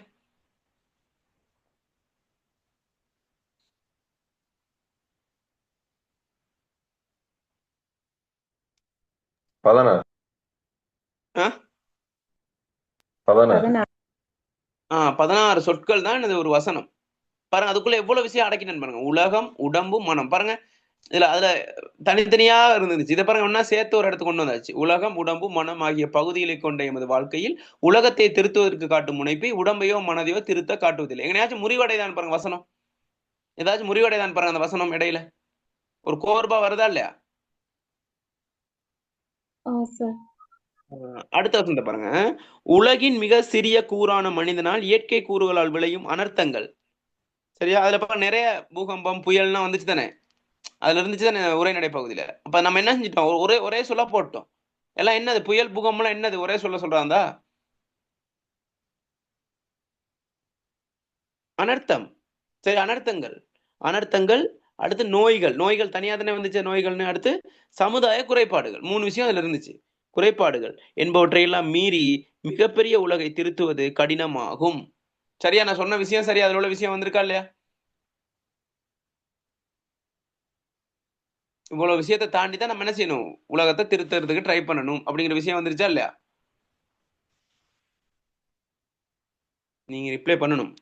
பதன 16 சொற்கள் தான் இது ஒரு வசனம். பாருங்க, அதுக்குள்ள எவ்வளவு விஷயம் அடக்கினு பாருங்க. உலகம், உடம்பு, மனம். பாருங்க, அதுல தனித்தனியா இருந்துச்சு. இதை பாருங்க, ஒன்னா சேர்த்து ஒரு இடத்துக்கு கொண்டு வந்தாச்சு. உலகம், உடம்பு, மனம் ஆகிய பகுதிகளை கொண்ட எமது வாழ்க்கையில் உலகத்தை திருத்துவதற்கு காட்டும் முனைப்பை உடம்பையோ மனதையோ திருத்த காட்டுவதில்லை. எங்கேயாச்சும் முறிவடைதான் பாருங்க வசனம், ஏதாச்சும் முறிவடைதான் பாருங்க அந்த வசனம், இடையில ஒரு கோர்பா வருதா இல்லையா? அடுத்த வசனத்தை பாருங்க. உலகின் மிக சிறிய கூறான மனிதனால் இயற்கை கூறுகளால் விளையும் அனர்த்தங்கள். சரியா? அதுல பாருங்க, நிறைய பூகம்பம், புயல்லாம் வந்துச்சு தானே, அதுல இருந்துச்சு தானே உரைநடை பகுதியில. அப்ப நம்ம என்ன செஞ்சிட்டோம், ஒரே ஒரே சொல்ல போட்டோம். எல்லாம் என்னது, புயல் பூகம்பம்லாம் என்னது, ஒரே சொல்றாந்தா அனர்த்தம். சரி, அனர்த்தங்கள், அனர்த்தங்கள். அடுத்து நோய்கள், நோய்கள் தனியா தானே வந்துச்சு நோய்கள்னு. அடுத்து சமுதாய குறைபாடுகள், 3 விஷயம் அதுல இருந்துச்சு. குறைபாடுகள் என்பவற்றையெல்லாம் மீறி மிகப்பெரிய உலகை திருத்துவது கடினமாகும். சரியா? நான் சொன்ன விஷயம் சரியா? அதுல உள்ள விஷயம் வந்திருக்கா இல்லையா? இவ்வளவு விஷயத்தை தாண்டி தான் நம்ம என்ன செய்யணும், உலகத்தை திருத்துறதுக்கு ட்ரை பண்ணணும் அப்படிங்கிற விஷயம் வந்துருச்சா இல்லையா? நீங்க ரிப்ளை பண்ணணும்.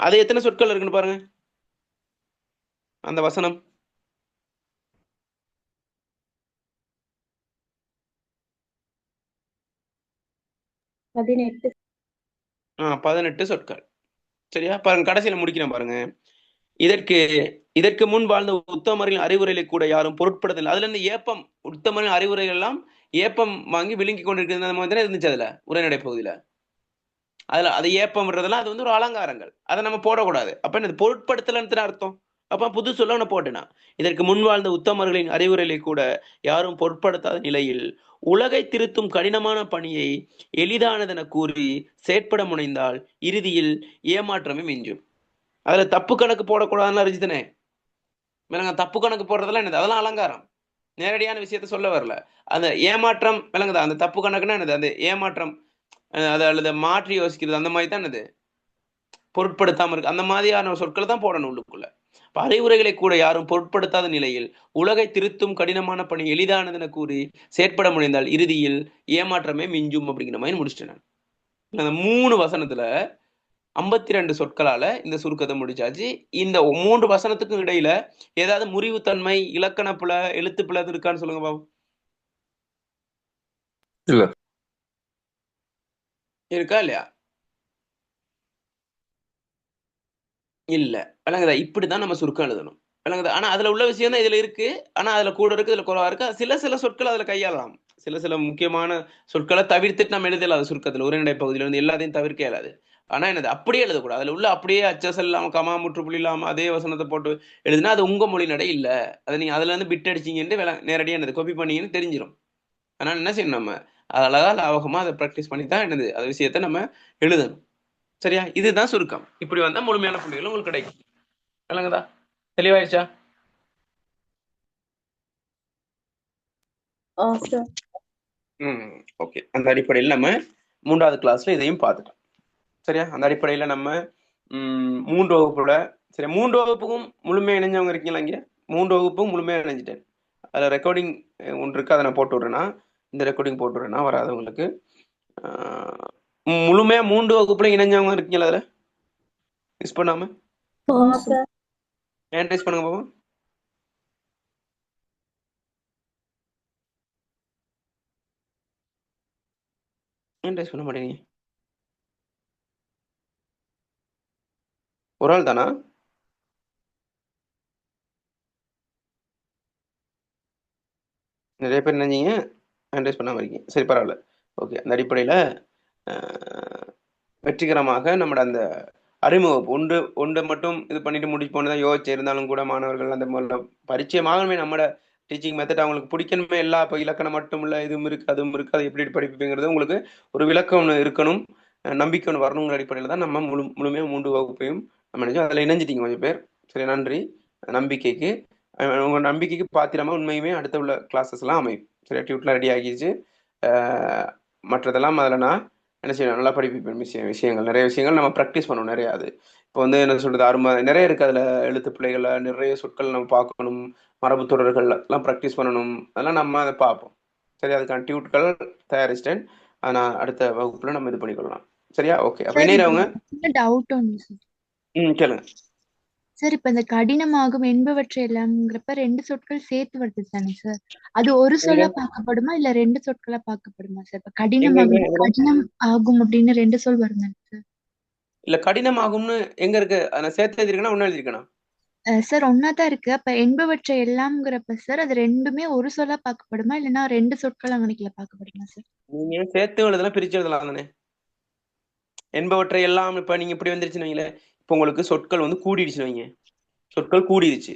அது எத்தனை சொற்கள் இருக்குன்னு பாருங்க அந்த வசனம். 18 சொற்கள். சரியா? பாருங்க, கடைசியில முடிக்கிறேன் பாருங்க. இதற்கு இதற்கு முன் வாழ்ந்த உத்தமரின் அறிவுரைகளை கூட யாரும் பொருட்படுத்தல. அதுல இருந்து ஏப்பம், உத்தமரின் அறிவுரைகள் எல்லாம் ஏப்பம் வாங்கி விழுங்கி கொண்டிருக்கிறது மாதிரி தானே இருந்துச்சு அதுல உரைநடை பகுதியில. அதுல அது ஏப்பம் விடுறதெல்லாம் அது வந்து ஒரு அலங்காரங்கள், அதை நம்ம போடக்கூடாது. அப்ப என்னது, பொருட்படுத்தலன்னு அர்த்தம். அப்ப புது சொல்ல ஒண்ணு போட்டேனா, இதற்கு முன் வாழ்ந்த உத்தமர்களின் அறிவுரைகளை கூட யாரும் பொருட்படுத்தாத நிலையில் உலகை திருத்தும் கடினமான பணியை எளிதானதென கூறி செயற்பட முனைந்தால் இறுதியில் ஏமாற்றமே மிஞ்சும். அதுல தப்பு கணக்கு போடக்கூடாதுன்னு அறிஞ்சுதானே. தப்பு கணக்கு போடுறதெல்லாம் என்னது, அதெல்லாம் அலங்காரம், நேரடியான விஷயத்த சொல்ல வரல. அந்த ஏமாற்றம் விளங்குதா, அந்த தப்பு கணக்குன்னா என்னது, அந்த ஏமாற்றம், அது அல்லது மாற்றி யோசிக்கிறது, அந்த மாதிரி தான் என்னது, பொருட்படுத்தாம இருக்கு, அந்த மாதிரியான சொற்களை தான் போடணும் உள்ளுக்குள்ள. அறிவுரைகளை கூட யாரும் பொருட்படுத்தாத நிலையில் உலகை திருத்தும் கடினமான பணி எளிதானதென கூறி செயற்பட முடிந்தால் இறுதியில் ஏமாற்றமே மிஞ்சும் அப்படிங்கிற மாதிரி முடிச்சிட்டேன் நான். அந்த 3 வசனத்துல 52 சொற்களால இந்த சுருக்கத்தை முடிச்சாச்சு. இந்த 3 வசனத்துக்கும் இடையில ஏதாவது முறிவுத்தன்மை, இலக்கண பிழை, எழுத்து பிழை இருக்கான்னு சொல்லுங்க பாபு. இல்ல. இருக்கா இல்லையா? இல்ல. விளங்குதா? இப்படிதான் நம்ம சுருக்கம் எழுதணும். விளங்குதா? ஆனா அதுல உள்ள விஷயம் தான் இதுல இருக்கு. ஆனா அதுல கூட இருக்கு, இதுல குறைவா இருக்கு. சில சொற்கள் அதுல கையாளலாம். சில முக்கியமான சொற்களை தவிர்த்துட்டு நம்ம எழுதலாம் சுருக்கத்துல. உரைநடை பகுதியில இருந்து எல்லாத்தையும் தவிர்க்க இயலாது. ஆனா என்னது, அப்படியே எழுதக்கூடாது. அதுல உள்ள அப்படியே அச்சசல் இல்லாம, கமா, முற்றுப்புள்ளி இல்லாம அதே வசனத்தை போட்டு எழுதுனா அது உங்க மொழி நடை இல்ல. அதை நீங்க அதுல இருந்து பிட் அடிச்சீங்கன்னு நேரடியா என்னது காப்பி பண்ணீங்கன்னு தெரிஞ்சிடும். அதனால என்ன செய்யணும், நம்ம அது அழகா லாபகமா அதை ப்ராக்டிஸ் பண்ணி தான் என்னது அது விஷயத்த நம்ம எழுதணும். சரியா? இதுதான் சுருக்கம். இப்படி வந்தா முழுமையான புள்ளிகள் உங்களுக்கு கிடைக்கும். விளங்குதா? தெளிவாயிடுச்சா? ஓகே. அந்த அடிப்படையில் நம்ம 3வது கிளாஸ்ல இதையும் பார்த்துட்டோம். சரியா? அந்த அடிப்படையில் நம்ம 3 வகுப்புல, சரி, 3 வகுப்புக்கும் முழுமையா இணைஞ்சவங்க இருக்கீங்களா இங்க? 3 வகுப்பும் முழுமையா இணைஞ்சிட்டேன். அதில் ரெக்கார்டிங் ஒன்று இருக்கு, அதை நான் போட்டு விட்றேன்னா, இந்த ரெக்கார்டிங் போட்டு விட்றேன்னா வராதவங்களுக்கு. முழுமையா 3 வகுப்புல இணைஞ்சவங்க இருக்கீங்களா அதில்? மிஸ் பண்ணாம ஹேண்ட் ரைஸ் பண்ணுங்க பாப்போம். ஹேண்ட் ரைஸ் பண்ண மாட்டேங்க. ஒரு ஆள் தானா? நிறைய பேர் நினைஞ்சீங்க ஹேண்ட் பண்ணாமல் இருக்கீங்க. சரி, பரவாயில்ல. ஓகே, அந்த அடிப்படையில் வெற்றிகரமாக நம்மளோட அந்த அறிமுகம் ஒன்று மட்டும் இது பண்ணிட்டு முடிப்போன்னு தான் யோசிச்சு இருந்தாலும் கூட மாணவர்கள் அந்த பரிச்சயமாகவே நம்மளோட டீச்சிங் மெத்தட் அவங்களுக்கு பிடிக்கணுமே. இப்போ இலக்கணம் மட்டும் இல்லை, இதுவும் இருக்குது அதுவும் இருக்குது, அது எப்படி படிப்புங்கிறது உங்களுக்கு ஒரு விளக்கம் ஒன்று இருக்கணும், நம்பிக்கை ஒன்று வரணுங்கிற அடிப்படையில் தான் நம்ம முழுமையாக 3 வகுப்பையும் நம்ம நினைச்சோம். அதில் இணைஞ்சிட்டீங்க கொஞ்சம் பேர். சரி, நன்றி. நம்பிக்கைக்கு உங்கள் நம்பிக்கைக்கு பாத்திரமா உண்மையுமே அடுத்த உள்ள கிளாஸஸ்லாம் அமையும். சரி, டியூட்லாம் ரெடி ஆகிடுச்சு. மற்றதெல்லாம் அதில் நான் என்ன செய்யணும், நல்லா படிப்பேன். விஷயங்கள் நிறைய விஷயங்கள் நம்ம ப்ராக்டிஸ் பண்ணணும். நிறைய அது இப்போ வந்து என்ன சொல்கிறது, நிறைய இருக்குது அதில். எழுத்து பிள்ளைகளை நிறைய சொற்கள் நம்ம பார்க்கணும், மரபு தொடர்கள் எல்லாம் ப்ராக்டிஸ் பண்ணணும். அதெல்லாம் நம்ம அதை பார்ப்போம். சரி, அதுக்கான டியூட்கள் தயாரிச்சிட்டேன். நான் அடுத்த வகுப்பில் நம்ம இது பண்ணிக்கொள்ளலாம். சரியா? ஓகே. அப்போ சார் இணையிற இப்போ அவங்க சின்ன டவுட் ஒன்று சார். கேளுங்க. சார் இப்ப இந்த கடினமாகும் என்பவற்றை எல்லாம்ங்கிறப்ப 2 சொற்கள் சேர்த்து வருது தானே சார்? அது ஒரு சொல்லா பார்க்கப்படுமா இல்ல 2 சொற்களா பார்க்கப்படுமா சார்? இப்ப கடினமாகும் கடினம் ஆகும் அப்படின்னு 2 சொல் வரும் தானே சார்? இல்ல, கடினமாகும்னு எங்க இருக்கு? நான் சேர்த்து எழுதிருக்கேனா ஒன்னும் எழுதிருக்கேனா? சார் ஒன்னா தான் இருக்கு. அப்ப என்பவற்றை எல்லாம்ங்கிறப்ப சார் அது ரெண்டுமே ஒரு சொல்லா பார்க்கப்படுமா இல்லைன்னா 2 சொற்கள் அங்கனைக்குள்ள பார்க்கப்படுமா சார்? நீங்க சேர்த்து எழுதலாம், பிரிச்சு எழுதலாம் தானே. என்பவற்றை எல்லாம் இப்ப நீங்க இப்படி வந்துருச்சுன்னு வைங்களேன். இப்ப உங்களுக்கு சொற்கள் வந்து கூடிடுச்சுன்னு வைங்க. சொற்கள் கூடிடுச்சு.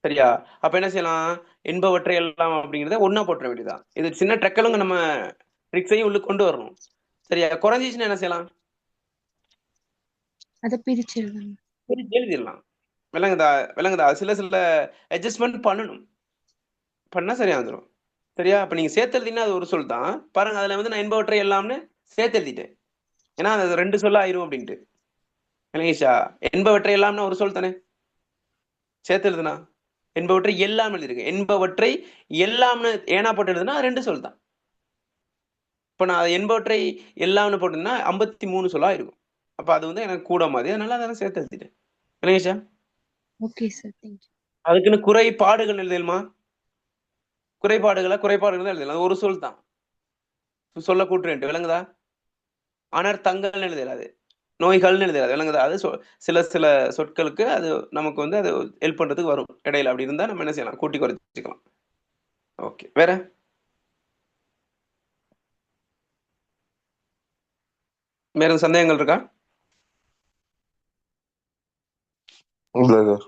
சரியா? அப்ப என்ன செய்யலாம்? என்பவற்றை எல்லாம் அப்படிங்கிறத ஒன்னா போட்டுற வேண்டியதான். இது சின்ன ட்ரெக்கலுங்க, நம்ம ட்ரிக்ஸையும் உள்ள கொண்டு வரணும். சரியா? குறைஞ்சிச்சுன்னா என்ன செய்யலாம்? அதை பிரிச்சு எழுதணும். பிரிச்சு எழுதிடலாம். விளங்குதா? விளங்குதா? சில அட்ஜஸ்ட்மெண்ட் பண்ணணும். பண்ணா சரியா வந்துடும். சரியா? அப்ப நீங்க சேர்த்து எழுதினா அது ஒரு சொல் தான். பாருங்க, அதுல வந்து நான் என்பவற்றை எல்லாம்னு சேர்த்து எழுதிட்டேன். ஏன்னா அது 2 சொல்ல ஆயிரும் அப்படின்ட்டு. விளங்கிச்சா? என்பவற்றை எல்லாம்னா ஒரு சொல் தானே. சேர்த்து எழுதுனா என்பவற்றை எல்லாம் எழுதிருக்கு. என்பவற்றை எல்லாம்னு ஏனா போட்டு எழுதுனா 2 சொல் தான். இப்ப நான் என்பவற்றை எல்லாம்னு போட்டேன்னா 53 சொல்லா இருக்கும். அப்ப அது வந்து எனக்கு கூட மாதிரி, அதனால அதெல்லாம் சேர்த்து எழுதிட்டேன். விளங்கிச்சா? Okay sir, thank you. அதுக்குன்னு குறைபாடுகள் எழுதலுமா? குறைபாடுகள் தான் எழுதலாம். அது ஒரு சொல் தான். சொல்ல கூட்டுறேன். விளங்குதா? அனர்த்தங்கள் எழுதலாது, நோய்கள்னு எழுதலாது. விளங்குதா? அது சில சில சொற்களுக்கு அது நமக்கு வந்து அது ஹெல்ப் பண்றதுக்கு வரும் இடையில. அப்படி இருந்தா நம்ம என்ன செய்யலாம், கூட்டி குறைச்சிக்கலாம். ஓகே, வேற வேற எதுவும் சந்தேகங்கள் இருக்கா? இல்ல சார்.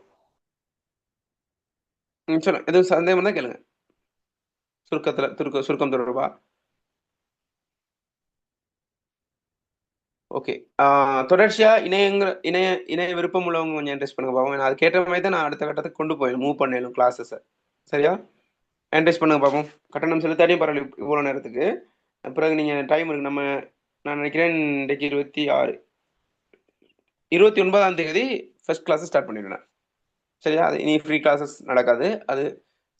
சொல்லுங்க, எதுவும் சந்தேகம் தான் கேளுங்க. சுருக்கம் தொடர்பா? ஓகே. தொடர்ச்சியா இணைய விருப்பம் உள்ளவங்க கொஞ்சம் இன்ட்ரெஸ்ட் பண்ணுங்க பாப்போம். அது கேட்ட மாதிரி தான் நான் அடுத்த கட்டத்துக்கு கொண்டு போய் மூவ் பண்ணேன் கிளாஸஸை. சரியா? இன்ட்ரெஸ்ட் பண்ணுங்க பாப்போம். கட்டணம் செலுத்தாடியும் பரவாயில்ல இவ்வளோ நேரத்துக்கு. பிறகு நீங்க டைம் இருக்கு. நான் நினைக்கிறேன் இன்றைக்கு 26, 29ஆம் தேதி ஃபர்ஸ்ட் கிளாஸ் ஸ்டார்ட் பண்ணிடுவேன். சரியா? அது இனி ஃப்ரீ கிளாஸஸ் நடக்காது. அது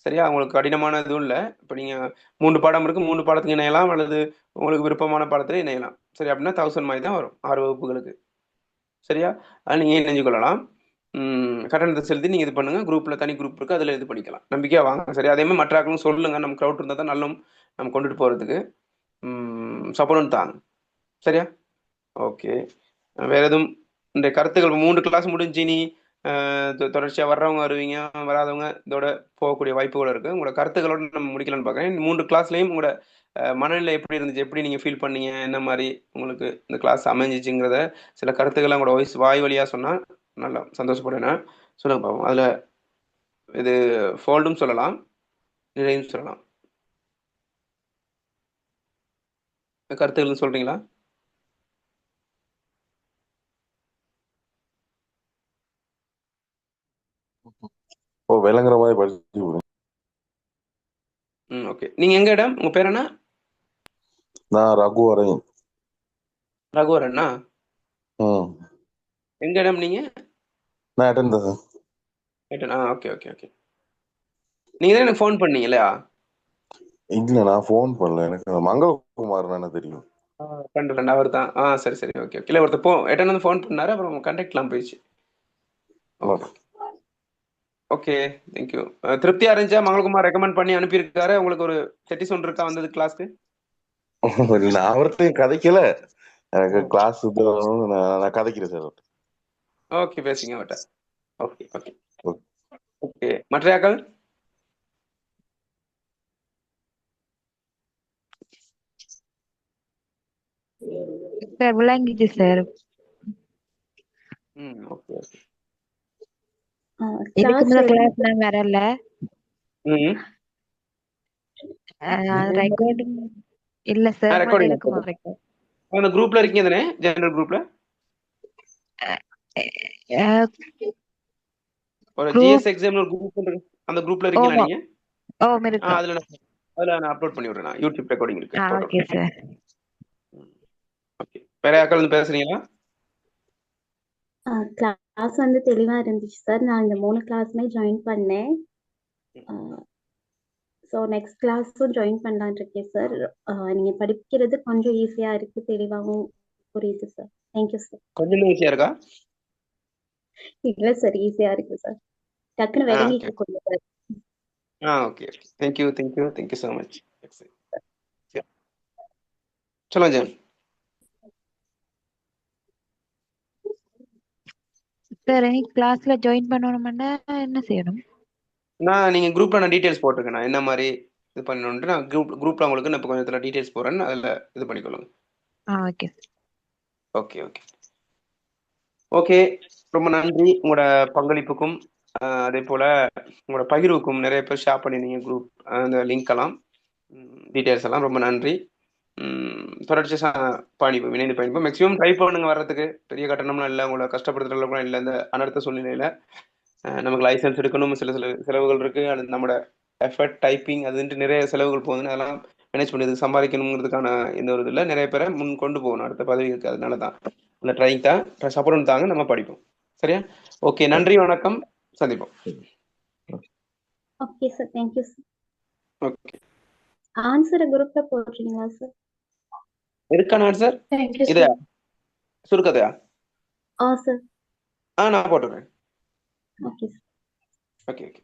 சரியா? உங்களுக்கு கடினமான எதுவும் இல்லை. இப்போ நீங்கள் 3 பாடம் இருக்கு, 3 பாடத்துக்கு இணையலாம், அல்லது உங்களுக்கு விருப்பமான பாடத்துல இணையலாம். சரி, அப்படின்னா 1000 மாதிரி தான் வரும் 6 வகுப்புகளுக்கு. சரியா? அது நீங்கள் இணைஞ்சு கொள்ளலாம். கட்டணத்தை செலுத்தி நீங்கள் இது பண்ணுங்க. குரூப்பில் தனி குரூப் இருக்குது, அதில் இது பண்ணிக்கலாம். நம்பிக்கையாக வாங்க. சரி, அதே மாதிரி மற்ற ஆக்களும் சொல்லுங்கள். நம்ம க்ரௌட் இருந்தால் தான் நல்ல நம்ம கொண்டுட்டு போகிறதுக்கு சப்போர்ட் தாங்க. சரியா? ஓகே. வேற எதுவும் இந்த கருத்துக்கள்? 3 கிளாஸ் முடிஞ்சு நீ தொடர்ச்சியாக வர்றவங்க வருவீங்க, வராதவங்க இதோட போகக்கூடிய வாய்ப்புகள் இருக்குது. உங்களோட கருத்துக்களோட நம்ம முடிக்கலாம்னு பார்க்குறேன். 3 கிளாஸ்லேயும் உங்களோட மனநிலை எப்படி இருந்துச்சு, எப்படி நீங்கள் ஃபீல் பண்ணீங்க, என்ன மாதிரி உங்களுக்கு இந்த கிளாஸ் அமைஞ்சிச்சுங்கிறத சில கருத்துக்களை உங்களோட வாய் வழியாக சொன்னால் நல்லா சந்தோஷப்படுவேன். சொல்லுங்க பார்ப்போம். அதில் இது ஃபோல்டும் சொல்லலாம், நிறையும் சொல்லலாம். கருத்துக்கள் சொல்கிறீங்களா? விளங்குற மாதிரி படிச்சு கொடுங்க. ஓகே. நீங்கள் எங்கள் இடம், உங்கள் பேர் என்ன? நான் ரகுவரன். ரகுவரண்ணா? எங்க இடம் நீங்க? நான் attend sir. Okay okay okay. நீங்க தான் எனக்கு ஃபோன் பண்ணீங்க இல்லையா? இல்ல, நான் ஃபோன் பண்ணல. எனக்கு மங்களகுமார் தானே தெரியும். ஃப்ரெண்ட் அவர் தான். சரி சரி, ஓகே ஓகே. இல்லை, ஒருத்தர் எட்டன் வந்து ஃபோன் பண்ணாரு, அப்புறம் கண்டக்ட்லாம் போயிடுச்சு. Okay okay, thank you. திருப்தியா இருந்துச்சா? மங்களகுமார் ரெக்கமெண்ட் பண்ணி அனுப்பியிருக்காரு. உங்களுக்கு ஒரு செட்டிசோன் இருக்கா வந்தது கிளாஸ்க்கு? நான் அவர்கிட்டையும் கதைக்கல. எனக்கு கிளாஸ் நான் கதைக்கிறேன் சார். ஓகே, பேசுங்க அவர்கிட்ட. Okay okay okay. மற்ற ஆக்கள்? சார் விளங்கிச்சு சார். Okay okay. இதுக்கு கிளாஸ் முதல் கிளாஸ் நான் வரல. ரெக்கார்டிங் இல்ல சார். Recording எடுக்குமா record? அந்த குரூப்ல இருக்கீங்க தானே, ஜெனரல் குரூப்ல ஒரு ஜிஎஸ் எக்ஸாம் ஒரு குரூப் இருக்கு, அந்த குரூப்ல இருக்கீங்களா நீங்க? இருக்கு. அதுல நான் அப்லோட் பண்ணி விடுறேன், நான் யூடியூப் ரெக்கார்டிங் இருக்கு. Okay sir. ஓகே. வேற யாருக்காவது வந்து பேசுறீங்களா? கிளாஸ் வந்து தெளிவா இருந்துச்சு சார். நான் இந்த 3 கிளாஸுமே ஜாயின் பண்ணேன். ஸோ நெக்ஸ்ட் கிளாஸும் ஜாயின் பண்ணலான்னு இருக்கேன் சார். நீங்க படிக்கிறது கொஞ்சம் ஈஸியா இருக்கு, தெளிவாகவும் புரியுது சார். Thank you sir. கொஞ்சம் ஈஸியா இருக்கா? இல்ல சார், ஈஸியா இருக்கு சார். டக்குன்னு விளங்கிட்டு இருக்கோம் sir. Okay. Thank you so much. சொல்லுங்க ஜான். சார் எனக்கு கிளாஸ்ல ஜாயின் பண்ணணும்னா என்ன செய்யணும்? நீங்க குரூப்ல நான் டீடைல்ஸ் போட்டிருக்கேன், நான் என்ன மாதிரி இது பண்ணணும்னு. நான் குரூப்ல உங்களுக்கு நான் இப்போ கொஞ்சம் டீடைல்ஸ் போடுறேன், அதில் இது பண்ணிக்கொள்ளுங்க. Okay okay okay okay. ரொம்ப நன்றி உங்களோட பங்களிப்புக்கும், அதே போல உங்களோட பகிர்வுக்கும். நிறைய பேர் ஷேர் பண்ணிருந்தீங்க குரூப் அந்த லிங்க் எல்லாம், டீடைல்ஸ் எல்லாம். ரொம்ப நன்றி. தொடர்ச்சியாக இணைந்து பயணிப்போம். மேக்ஸிமம் ட்ரை பண்ணுங்க வர்றதுக்கு. பெரிய கட்டணம்லாம் இல்லை, உங்களை கஷ்டப்படுத்துற அளவுக்குலாம் இல்லை. இந்த அனர்த்த சூழ்நிலையில நமக்கு லைசன்ஸ் எடுக்கணும், சில செலவுகள் இருக்கு. அது நம்மளோட எஃபர்ட், டைப்பிங், அதுன்ட்டு நிறைய செலவுகள் போகுதுன்னு அதெல்லாம் மேனேஜ் பண்ணி சம்பாதிக்கணுங்கிறதுக்கான எந்த ஒரு இதில் நிறைய பேரை முன் கொண்டு போகணும் அடுத்த பதவி இருக்கு. அதனால தான் அந்த ட்ரைங் தான், சப்போர்ட் தாங்க, நம்ம படிப்போம். சரியா? ஓகே, நன்றி, வணக்கம், சந்திப்போம். Okay sir, thank you sir. Okay. ஆன்சரை குரூப்ல போடுறீங்களா சார்? இருக்கான ஆன்சர்? தேங்க்யூ இத சார். சுருக்கதையா? சார். நான் போட்டுறேன். Okay sir. Okay okay.